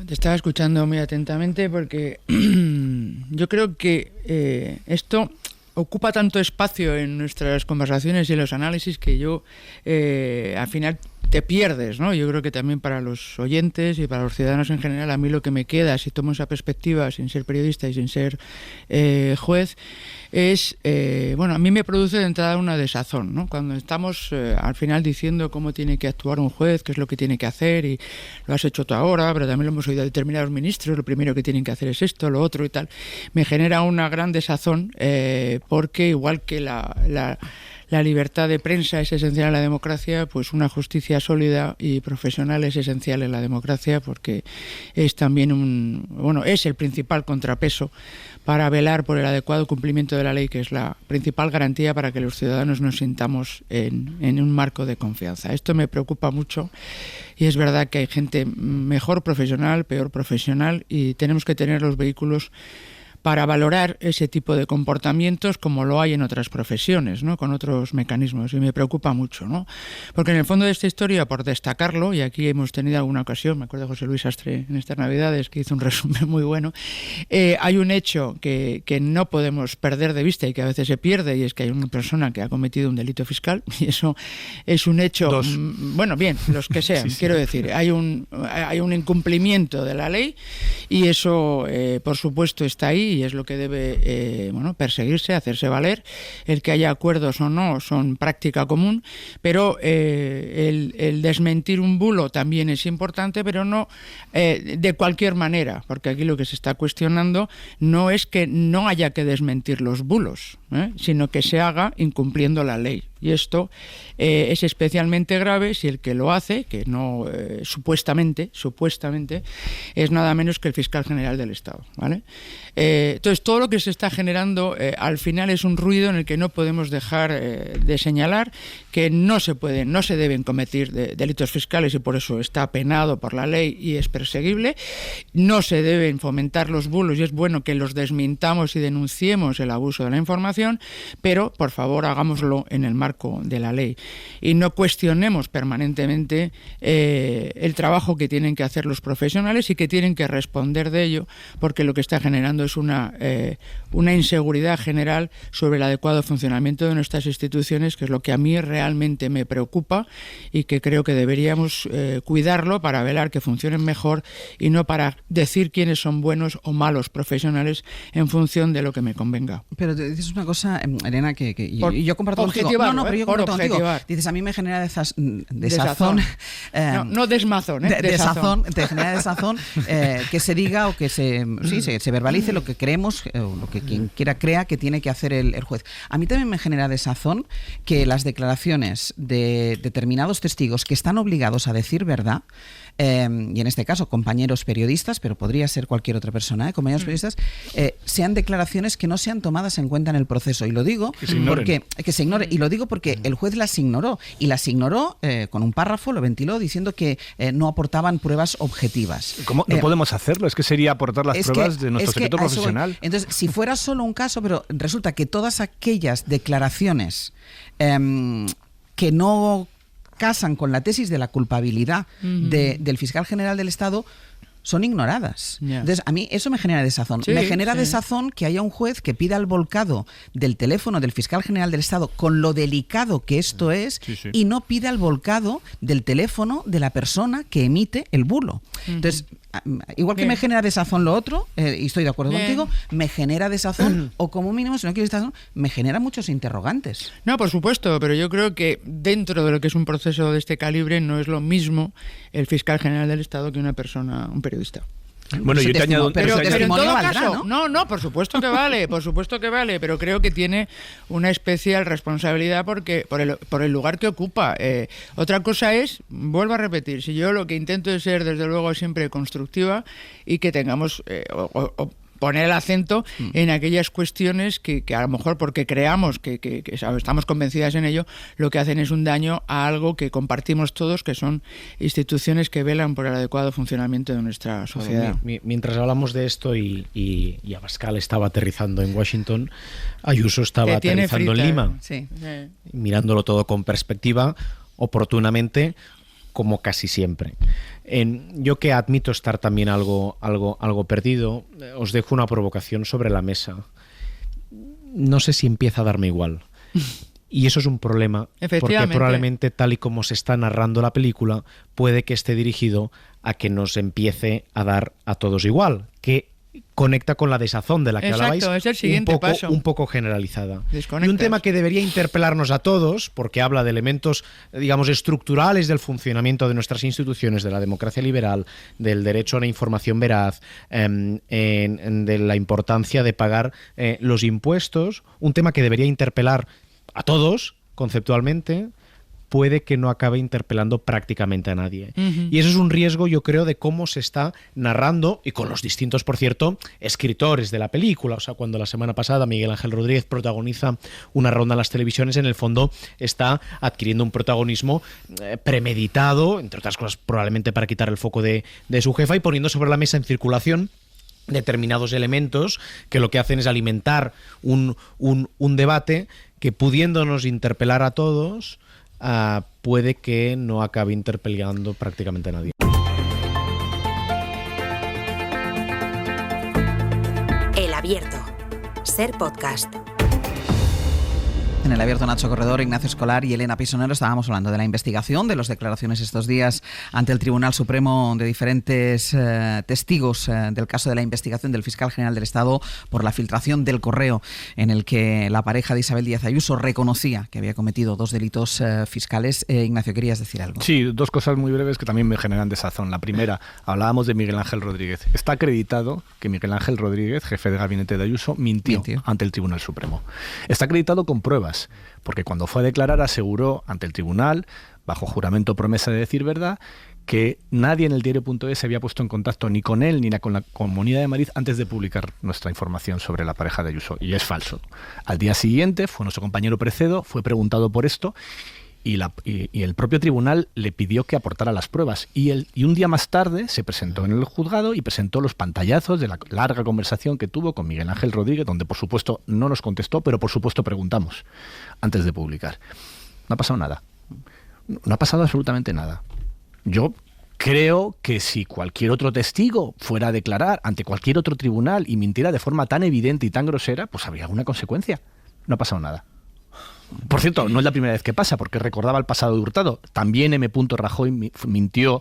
Te estaba escuchando muy atentamente porque yo creo que esto ocupa tanto espacio en nuestras conversaciones y en los análisis que yo al final te pierdes, ¿no? Yo creo que también para los oyentes y para los ciudadanos en general, a mí lo que me queda, si tomo esa perspectiva sin ser periodista y sin ser juez, es, a mí me produce de entrada una desazón, ¿no? Cuando estamos al final diciendo cómo tiene que actuar un juez, qué es lo que tiene que hacer, y lo has hecho tú ahora, pero también lo hemos oído a determinados ministros, lo primero que tienen que hacer es esto, lo otro y tal, me genera una gran desazón porque igual que la la libertad de prensa es esencial en la democracia, pues una justicia sólida y profesional es esencial en la democracia, porque es también es el principal contrapeso para velar por el adecuado cumplimiento de la ley, que es la principal garantía para que los ciudadanos nos sintamos en un marco de confianza. Esto me preocupa mucho y es verdad que hay gente mejor profesional, peor profesional, y tenemos que tener los vehículos para valorar ese tipo de comportamientos como lo hay en otras profesiones, ¿no? Con otros mecanismos, y me preocupa mucho, ¿no? Porque en el fondo de esta historia, por destacarlo, y aquí hemos tenido alguna ocasión, me acuerdo de José Luis Astre en estas Navidades, que hizo un resumen muy bueno, hay un hecho que no podemos perder de vista y que a veces se pierde, y es que hay una persona que ha cometido un delito fiscal, y eso es un hecho, bueno, bien, los que sean, quiero decir, hay un incumplimiento de la ley, y eso, por supuesto, está ahí, y es lo que debe perseguirse, hacerse valer. El que haya acuerdos o no son práctica común, pero el desmentir un bulo también es importante, pero no de cualquier manera, porque aquí lo que se está cuestionando no es que no haya que desmentir los bulos, sino que se haga incumpliendo la ley. Y esto es especialmente grave si el que lo hace, que no supuestamente, es nada menos que el fiscal general del Estado, ¿vale? Entonces, todo lo que se está generando al final es un ruido en el que no podemos dejar de señalar que no se deben cometer delitos fiscales, y por eso está penado por la ley y es perseguible. No se deben fomentar los bulos, y es bueno que los desmintamos y denunciemos el abuso de la información, pero por favor hagámoslo en el marco de la ley y no cuestionemos permanentemente el trabajo que tienen que hacer los profesionales y que tienen que responder de ello, porque lo que está generando es una inseguridad general sobre el adecuado funcionamiento de nuestras instituciones, que es lo que a mí realmente me preocupa y que creo que deberíamos cuidarlo para velar que funcionen mejor y no para decir quiénes son buenos o malos profesionales en función de lo que me convenga. Pero te dices una cosa, Elena, que yo comparto contigo. Pero yo por contigo. Dices, a mí me genera desazón. No desmazón, desazón. Te genera desazón que se diga o que se verbalice lo que creemos, o lo que quien quiera crea que tiene que hacer el juez. A mí también me genera desazón que las declaraciones de determinados testigos que están obligados a decir verdad, y en este caso compañeros periodistas, pero podría ser cualquier otra persona, compañeros periodistas, sean declaraciones que no sean tomadas en cuenta en el proceso. Y lo digo porque se ignore. Y lo digo porque el juez las ignoró. Y las ignoró con un párrafo, lo ventiló, diciendo que no aportaban pruebas objetivas. ¿Cómo no podemos hacerlo? Es que sería aportar las pruebas de nuestro secreto profesional. Entonces, si fuera solo un caso, pero resulta que todas aquellas declaraciones que no casan con la tesis de la culpabilidad del fiscal general del Estado son ignoradas. Entonces, a mí eso me genera desazón. Me genera desazón que haya un juez que pida el volcado del teléfono del fiscal general del Estado, con lo delicado que esto es, y no pida el volcado del teléfono de la persona que emite el bulo. Entonces, igual que me genera desazón lo otro, y estoy de acuerdo contigo, me genera desazón, o como mínimo, si no quieres desazón, me genera muchos interrogantes. No, por supuesto, pero yo creo que dentro de lo que es un proceso de este calibre no es lo mismo el fiscal general del Estado que un periodista. Bueno, yo te añado... Pero en todo caso, ¿no? Por supuesto que vale, pero creo que tiene una especial responsabilidad por el lugar que ocupa. Otra cosa es, vuelvo a repetir, si yo lo que intento es ser, desde luego, siempre constructiva y que tengamos... poner el acento en aquellas cuestiones que a lo mejor, porque creamos que estamos convencidas en ello, lo que hacen es un daño a algo que compartimos todos, que son instituciones que velan por el adecuado funcionamiento de nuestra sociedad. Mientras hablamos de esto y Abascal estaba aterrizando en Washington, Ayuso estaba aterrizando en Lima, mirándolo todo con perspectiva, oportunamente, como casi siempre. Yo, que admito estar también algo perdido, os dejo una provocación sobre la mesa. No sé si empieza a darme igual. Y eso es un problema, porque probablemente, tal y como se está narrando la película, puede que esté dirigido a que nos empiece a dar a todos igual, que conecta con la desazón de la que hablabais, es el siguiente paso. Un poco generalizada. Y un tema que debería interpelarnos a todos, porque habla de elementos, digamos, estructurales del funcionamiento de nuestras instituciones, de la democracia liberal, del derecho a una información veraz, de la importancia de pagar los impuestos, un tema que debería interpelar a todos, conceptualmente, puede que no acabe interpelando prácticamente a nadie. Ujú. Y eso es un riesgo, yo creo, de cómo se está narrando, y con los distintos, por cierto, escritores de la película. O sea, cuando la semana pasada Miguel Ángel Rodríguez protagoniza una ronda en las televisiones, en el fondo está adquiriendo un protagonismo premeditado, entre otras cosas probablemente para quitar el foco de su jefa, y poniendo sobre la mesa en circulación determinados elementos que lo que hacen es alimentar un debate que, pudiéndonos interpelar a todos, puede que no acabe interpelando prácticamente a nadie. El Abierto. Ser Podcast. En El Abierto, Nacho Corredor, Ignacio Escolar y Elena Pisonero estábamos hablando de la investigación, de las declaraciones estos días ante el Tribunal Supremo de diferentes testigos del caso de la investigación del fiscal general del Estado por la filtración del correo en el que la pareja de Isabel Díaz Ayuso reconocía que había cometido 2 delitos fiscales. Ignacio, ¿querías decir algo? Sí, 2 cosas muy breves que también me generan desazón. La primera, hablábamos de Miguel Ángel Rodríguez. Está acreditado que Miguel Ángel Rodríguez, jefe de gabinete de Ayuso, mintió ante el Tribunal Supremo. Está acreditado con pruebas, porque cuando fue a declarar aseguró ante el tribunal, bajo juramento promesa de decir verdad, que nadie en el diario.es se había puesto en contacto ni con él ni con la Comunidad de Madrid antes de publicar nuestra información sobre la pareja de Ayuso. Y es falso. Al día siguiente fue nuestro compañero Precedo, fue preguntado por esto, y el propio tribunal le pidió que aportara las pruebas. Y un día más tarde se presentó en el juzgado y presentó los pantallazos de la larga conversación que tuvo con Miguel Ángel Rodríguez, donde por supuesto no nos contestó, pero por supuesto preguntamos antes de publicar. No ha pasado nada. No ha pasado absolutamente nada. Yo creo que si cualquier otro testigo fuera a declarar ante cualquier otro tribunal y mintiera de forma tan evidente y tan grosera, pues habría alguna consecuencia. No ha pasado nada. Por cierto, no es la primera vez que pasa, porque recordaba el pasado de Hurtado. También M. Rajoy mintió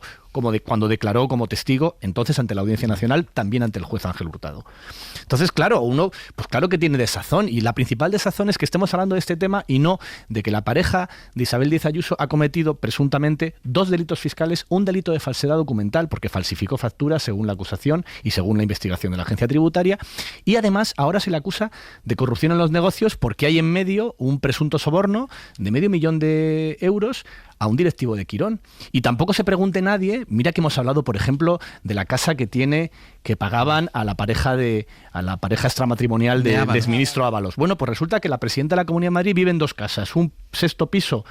cuando declaró como testigo, entonces ante la Audiencia Nacional, también ante el juez Ángel Hurtado. Entonces, claro, pues claro que tiene desazón, y la principal desazón es que estemos hablando de este tema y no de que la pareja de Isabel Díaz Ayuso ha cometido presuntamente 2 delitos fiscales, un delito de falsedad documental, porque falsificó facturas según la acusación y según la investigación de la agencia tributaria, y además ahora se le acusa de corrupción en los negocios porque hay en medio un presunto soborno de $500,000 de euros a un directivo de Quirón. Y tampoco se pregunte nadie, mira que hemos hablado, por ejemplo, de la casa que pagaban a la pareja extramatrimonial del exministro Ábalos. Bueno, pues resulta que la presidenta de la Comunidad de Madrid vive en 2 casas, un 6º piso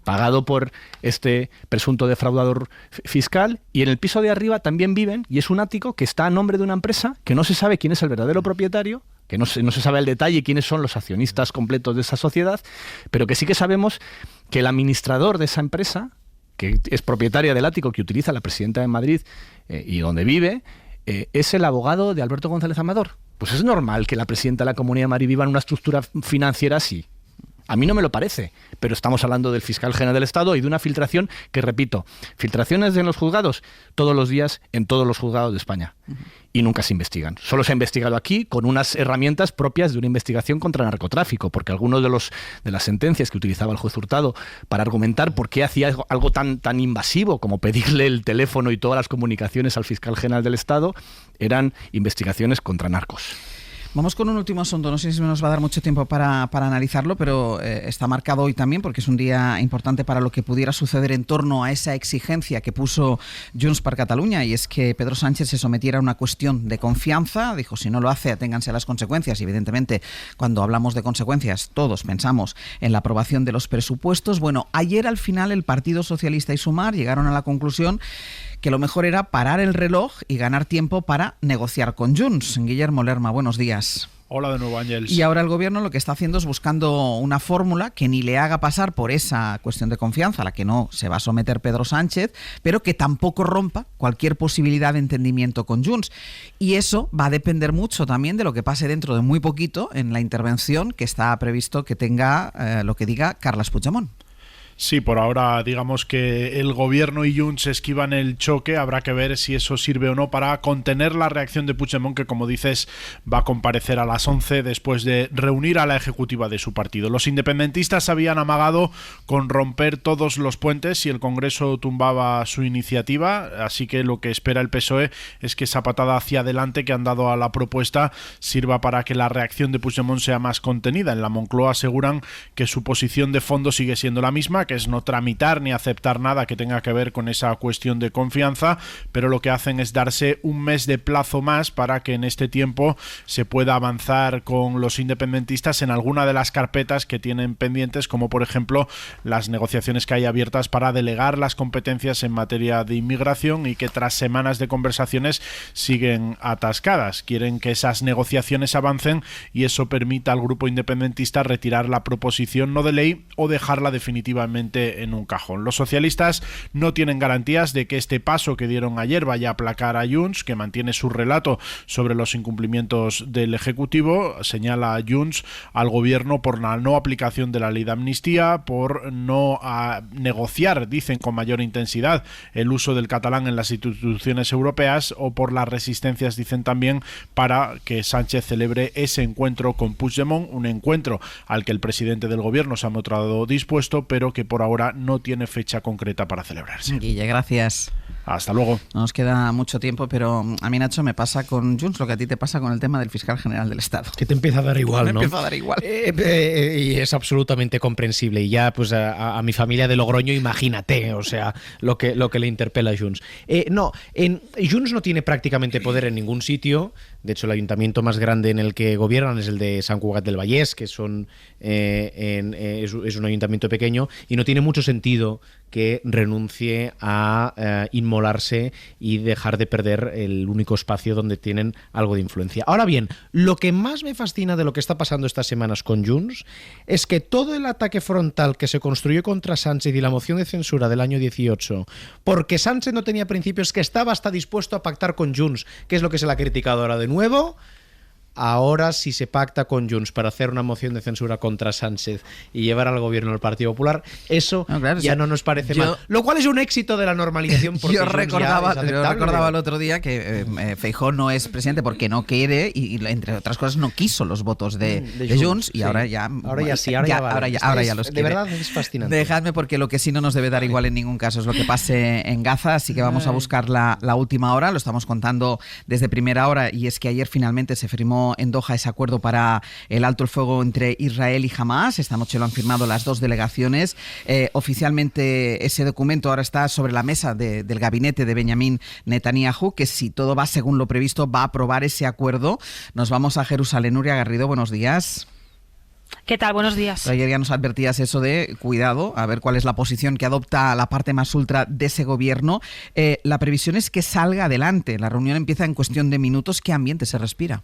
pagado por este presunto defraudador fiscal, y en el piso de arriba también viven, y es un ático que está a nombre de una empresa que no se sabe quién es el verdadero propietario, que no se sabe al detalle quiénes son los accionistas completos de esa sociedad, pero que sí que sabemos que el administrador de esa empresa, que es propietaria del ático que utiliza la presidenta de Madrid y donde vive, es el abogado de Alberto González Amador. Pues es normal que la presidenta de la Comunidad de Madrid viva en una estructura financiera así. A mí no me lo parece, pero estamos hablando del fiscal general del Estado y de una filtración que, repito, filtraciones en los juzgados todos los días en todos los juzgados de España. Y nunca se investigan. Solo se ha investigado aquí con unas herramientas propias de una investigación contra narcotráfico, porque algunos de las sentencias que utilizaba el juez Hurtado para argumentar por qué hacía algo tan invasivo como pedirle el teléfono y todas las comunicaciones al fiscal general del Estado eran investigaciones contra narcos. Vamos con un último asunto, no sé si nos va a dar mucho tiempo para analizarlo, pero está marcado hoy también porque es un día importante para lo que pudiera suceder en torno a esa exigencia que puso Junts per Catalunya, y es que Pedro Sánchez se sometiera a una cuestión de confianza. Dijo, si no lo hace, aténganse a las consecuencias. Y evidentemente, cuando hablamos de consecuencias, todos pensamos en la aprobación de los presupuestos. Bueno, ayer al final el Partido Socialista y Sumar llegaron a la conclusión que lo mejor era parar el reloj y ganar tiempo para negociar con Junts. Guillermo Lerma, buenos días. Hola de nuevo, Ángels. Y ahora el gobierno lo que está haciendo es buscando una fórmula que ni le haga pasar por esa cuestión de confianza a la que no se va a someter Pedro Sánchez, pero que tampoco rompa cualquier posibilidad de entendimiento con Junts. Y eso va a depender mucho también de lo que pase dentro de muy poquito en la intervención que está previsto que tenga lo que diga Carles Puigdemont. Sí, por ahora digamos que el gobierno y Junts esquivan el choque. Habrá que ver si eso sirve o no para contener la reacción de Puigdemont, que como dices va a comparecer a las 11 después de reunir a la ejecutiva de su partido. Los independentistas habían amagado con romper todos los puentes si el Congreso tumbaba su iniciativa, así que lo que espera el PSOE es que esa patada hacia adelante que han dado a la propuesta sirva para que la reacción de Puigdemont sea más contenida. En la Moncloa aseguran que su posición de fondo sigue siendo la misma, que es no tramitar ni aceptar nada que tenga que ver con esa cuestión de confianza, pero lo que hacen es darse un mes de plazo más para que en este tiempo se pueda avanzar con los independentistas en alguna de las carpetas que tienen pendientes, como por ejemplo las negociaciones que hay abiertas para delegar las competencias en materia de inmigración y que tras semanas de conversaciones siguen atascadas. Quieren que esas negociaciones avancen y eso permita al grupo independentista retirar la proposición no de ley o dejarla definitivamente en un cajón. Los socialistas no tienen garantías de que este paso que dieron ayer vaya a aplacar a Junts, que mantiene su relato sobre los incumplimientos del Ejecutivo. Señala a Junts al gobierno por la no aplicación de la ley de amnistía, por no negociar, dicen, con mayor intensidad el uso del catalán en las instituciones europeas, o por las resistencias, dicen también, para que Sánchez celebre ese encuentro con Puigdemont, un encuentro al que el presidente del gobierno se ha mostrado dispuesto, pero que por ahora no tiene fecha concreta para celebrarse. Guille, gracias. Hasta luego. No nos queda mucho tiempo, pero a mí, Nacho, me pasa con Junts lo que a ti te pasa con el tema del fiscal general del Estado. Que te empieza a dar igual, ¿no? Me empieza a dar igual. Y es absolutamente comprensible. Y ya, pues a mi familia de Logroño, imagínate, o sea, lo que le interpela a Junts. Junts no tiene prácticamente poder en ningún sitio. De hecho, el ayuntamiento más grande en el que gobiernan es el de Sant Cugat del Vallès, que es un ayuntamiento pequeño, y no tiene mucho sentido que renuncie a inmolarse y dejar de perder el único espacio donde tienen algo de influencia. Ahora bien, lo que más me fascina de lo que está pasando estas semanas con Junts es que todo el ataque frontal que se construyó contra Sánchez y la moción de censura del año 18, porque Sánchez no tenía principios, que estaba hasta dispuesto a pactar con Junts, que es lo que se le ha criticado ahora de nuevo. Ahora, si se pacta con Junts para hacer una moción de censura contra Sánchez y llevar al gobierno del Partido Popular, eso no nos parece mal. Lo cual es un éxito de la normalización. Yo recordaba el otro día que Feijóo no es presidente porque no quiere y entre otras cosas no quiso los votos de Junts, y ahora ya los quiere. De verdad es fascinante. Dejadme, porque lo que sí no nos debe dar igual en ningún caso es lo que pase en Gaza, así que vamos a buscar la última hora. Lo estamos contando desde primera hora, y es que ayer finalmente se firmó en Doha ese acuerdo para el alto el fuego entre Israel y Hamás. Esta noche lo han firmado las dos delegaciones. Oficialmente ese documento ahora está sobre la mesa del gabinete de Benjamín Netanyahu, que si todo va según lo previsto va a aprobar ese acuerdo. Nos vamos a Jerusalén. Nuria Garrido, buenos días. ¿Qué tal? Buenos días. Ayer ya nos advertías eso de cuidado, a ver cuál es la posición que adopta la parte más ultra de ese gobierno. La previsión es que salga adelante. La reunión empieza en cuestión de minutos. ¿Qué ambiente se respira?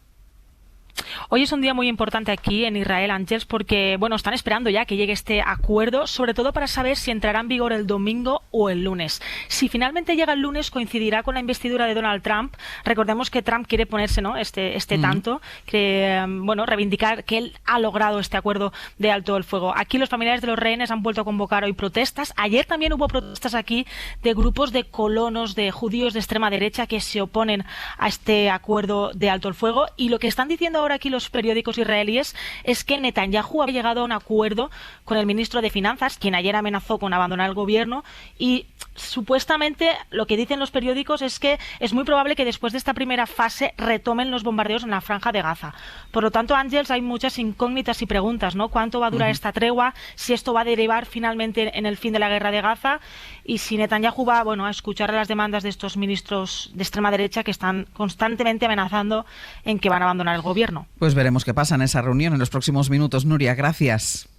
Hoy es un día muy importante aquí en Israel, Ángels, porque están esperando ya que llegue este acuerdo, sobre todo para saber si entrará en vigor el domingo o el lunes. Si finalmente llega el lunes, coincidirá con la investidura de Donald Trump. Recordemos que Trump quiere ponerse este tanto, que reivindicar que él ha logrado este acuerdo de alto el fuego. Aquí los familiares de los rehenes han vuelto a convocar hoy protestas. Ayer también hubo protestas aquí de grupos de colonos, de judíos de extrema derecha que se oponen a este acuerdo de alto el fuego, y lo que están diciendo ahora aquí los periódicos israelíes es que Netanyahu ha llegado a un acuerdo con el ministro de Finanzas, quien ayer amenazó con abandonar el gobierno, y supuestamente lo que dicen los periódicos es que es muy probable que después de esta primera fase retomen los bombardeos en la franja de Gaza. Por lo tanto, Ángels, hay muchas incógnitas y preguntas, ¿no? ¿Cuánto va a durar esta tregua? Si esto va a derivar finalmente en el fin de la guerra de Gaza, y si Netanyahu va a escuchar las demandas de estos ministros de extrema derecha que están constantemente amenazando en que van a abandonar el gobierno. Pues veremos qué pasa en esa reunión en los próximos minutos. Nuria, gracias.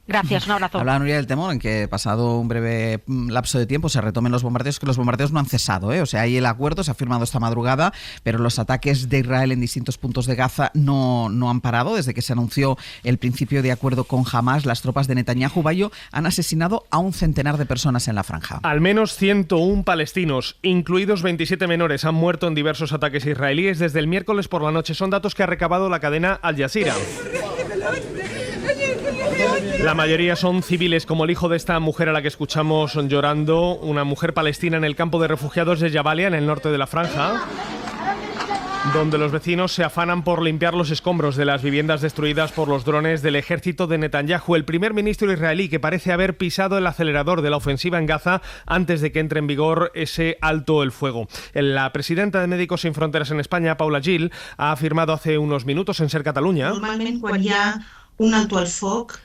Gracias, un abrazo. Hablaba Nuria del temor en que, pasado un breve lapso de tiempo, se retomen los bombardeos, que los bombardeos no han cesado, ¿eh? O sea, hay el acuerdo, se ha firmado esta madrugada, pero los ataques de Israel en distintos puntos de Gaza no han parado. Desde que se anunció el principio de acuerdo con Hamás, las tropas de Netanyahu han asesinado a un centenar de personas en la franja. Al menos 101 palestinos, incluidos 27 menores, han muerto en diversos ataques israelíes desde el miércoles por la noche. Son datos que ha recabado la cadena Al Jazeera. La mayoría son civiles, como el hijo de esta mujer a la que escuchamos llorando, una mujer palestina en el campo de refugiados de Jabalia, en el norte de la Franja, donde los vecinos se afanan por limpiar los escombros de las viviendas destruidas por los drones del ejército de Netanyahu, el primer ministro israelí que parece haber pisado el acelerador de la ofensiva en Gaza antes de que entre en vigor ese alto el fuego. La presidenta de Médicos Sin Fronteras en España, Paula Gil, ha afirmado hace unos minutos en Ser Catalunya Normalment, quan hi ha un alto al foc,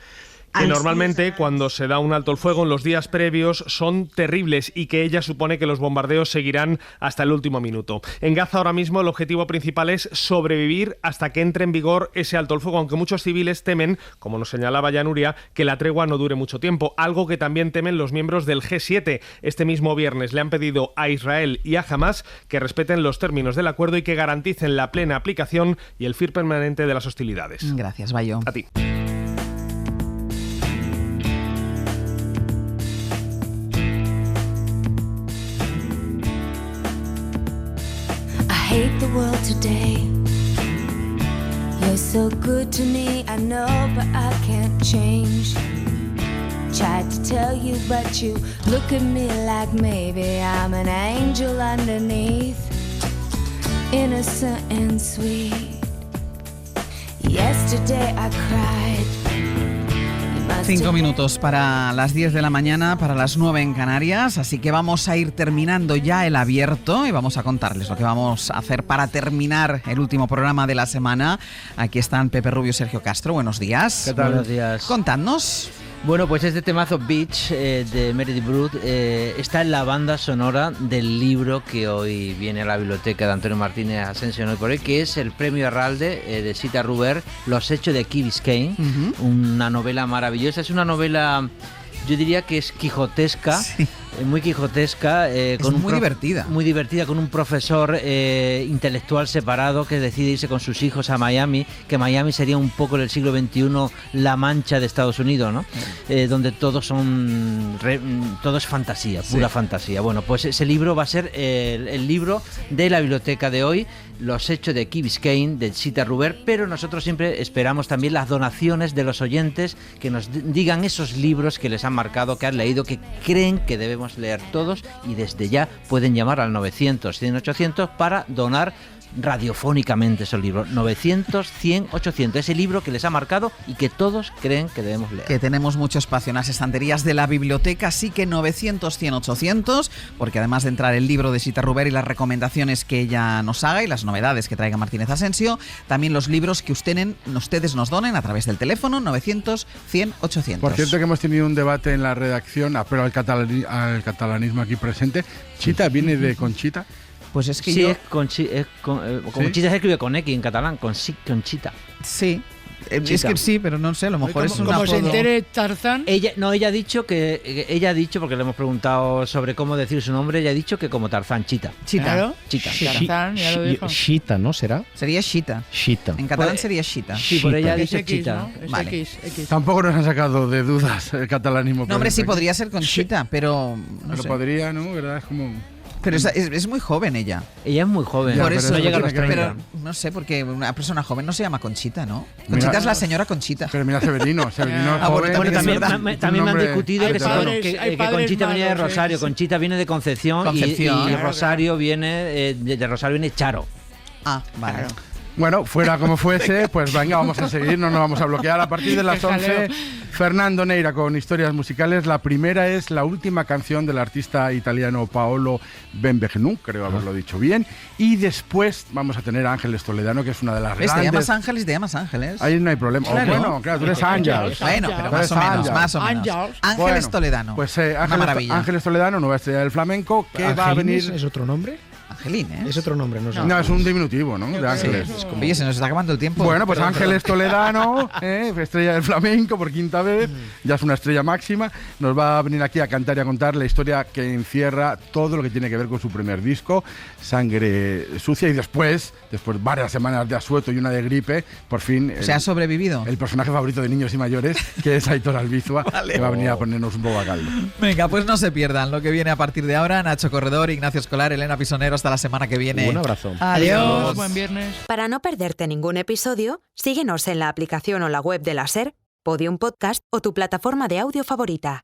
que normalmente cuando se da un alto el fuego en los días previos son terribles y que ella supone que los bombardeos seguirán hasta el último minuto. En Gaza ahora mismo el objetivo principal es sobrevivir hasta que entre en vigor ese alto el fuego, aunque muchos civiles temen, como nos señalaba ya Nuria, que la tregua no dure mucho tiempo, algo que también temen los miembros del G7. Este mismo viernes le han pedido a Israel y a Hamás que respeten los términos del acuerdo y que garanticen la plena aplicación y el fin permanente de las hostilidades. Gracias, Bayo. A ti. I hate the world today. You're so good to me, I know, but I can't change. Tried to tell you, but you look at me like maybe I'm an angel underneath, innocent and sweet. Yesterday I cried. 5 minutos para las 10 de la mañana, para las 9 en Canarias, así que vamos a ir terminando ya el abierto y vamos a contarles lo que vamos a hacer para terminar el último programa de la semana. Aquí están Pepe Rubio y Sergio Castro. Buenos días. ¿Qué tal? Buenos días. Contadnos. Bueno, pues este temazo Beach de Meredith Brooke está en la banda sonora del libro que hoy viene a la biblioteca de Antonio Martínez Asensio hoy por hoy, que es el premio Arralde de Sita Ruber, Los hechos de Key Biscayne, una novela maravillosa. Es una novela, yo diría que es quijotesca. Sí. Muy quijotesca, muy divertida. Muy divertida, con un profesor intelectual separado que decide irse con sus hijos a Miami, que Miami sería un poco en el siglo XXI la Mancha de Estados Unidos, ¿no? Donde todo es fantasía, pura fantasía. Bueno, pues ese libro va a ser el libro de la biblioteca de hoy, Los hechos de Key Biscayne, de Sita Ruber, pero nosotros siempre esperamos también las donaciones de los oyentes que nos digan esos libros que les han marcado, que han leído, que creen que debemos leer todos, y desde ya pueden llamar al 900 100 800 para donar radiofónicamente esos libros. 900 100 800, ese libro que les ha marcado y que todos creen que debemos leer. Que tenemos mucho espacio en las estanterías de la biblioteca, así que 900 100 800, porque además de entrar el libro de Sita Ruber y las recomendaciones que ella nos haga y las novedades que traiga Martínez Asensio, también los libros que ustedes nos donen a través del teléfono 900 100 800. Por cierto que hemos tenido un debate en la redacción, pero al catalanismo aquí presente. ¿Chita viene de Conchita? Pues es que sí, yo... Conchita se escribe con X en catalán, Conchita. Sí. Es que sí, pero no sé, a lo mejor es un apodo. Como se entere Tarzán. Ella ha dicho, porque le hemos preguntado sobre cómo decir su nombre, ella ha dicho que como Tarzán, Chita. Claro. Chita. Tarzán, ya lo dijo. Chita, ¿no será? Sería Chita. Chita. En catalán sería Chita. Sí, por ella ha dicho X, Chita. ¿no? Es Vale. X. Tampoco nos han sacado de dudas el catalanismo. No, hombre, sí podría ser con Chita, pero no pero sé. podría, ¿no? ¿Verdad? Es como... Pero es muy joven ella. Ella es muy joven. Por eso no llega a los 30. Pero no sé, porque una persona joven no se llama Conchita, ¿no? Conchita es la señora Conchita. Pero mira Severino es joven. Bueno, también me han discutido que Conchita venía de Rosario. Sí. Conchita viene de Concepción. Y Rosario viene de Rosario viene Charo. Ah, vale. Claro. Bueno, fuera como fuese, pues venga, vamos a seguir, no nos vamos a bloquear. A partir de las 11, Fernando Neira con historias musicales. La primera es la última canción del artista italiano Paolo Benvegnu, creo haberlo dicho bien. Y después vamos a tener a Ángeles Toledano, que es una de las grandes... ¿Te llamas Ángeles y te llamas Ángeles? Ahí no hay problema. Claro. Bueno, claro, tú eres Ángels. Bueno, pero más o menos. Ángeles Toledano. Pues una maravilla. Ángeles Toledano, nueva estrella del flamenco, que va a venir... ¿Es otro nombre? Angelín, ¿eh? Es otro nombre, ¿no? No, es un diminutivo, ¿no? De Ángeles. Oye, se nos está acabando el tiempo. Bueno, pues Ángeles Toledano, estrella del flamenco por quinta vez, ya es una estrella máxima, nos va a venir aquí a cantar y a contar la historia que encierra todo lo que tiene que ver con su primer disco, Sangre Sucia, y después varias semanas de asueto y una de gripe, por fin... ¿Se ha sobrevivido? El personaje favorito de niños y mayores, que es Aitor Albizua, vale. Que va a venir a ponernos un poco a caldo. Venga, pues no se pierdan lo que viene a partir de ahora. Nacho Corredor, Ignacio Escolar, Elena Pisonero, hasta la semana que viene. Un abrazo. Adiós, buen viernes. Para no perderte ningún episodio, síguenos en la aplicación o la web de la SER, Podium Podcast o tu plataforma de audio favorita.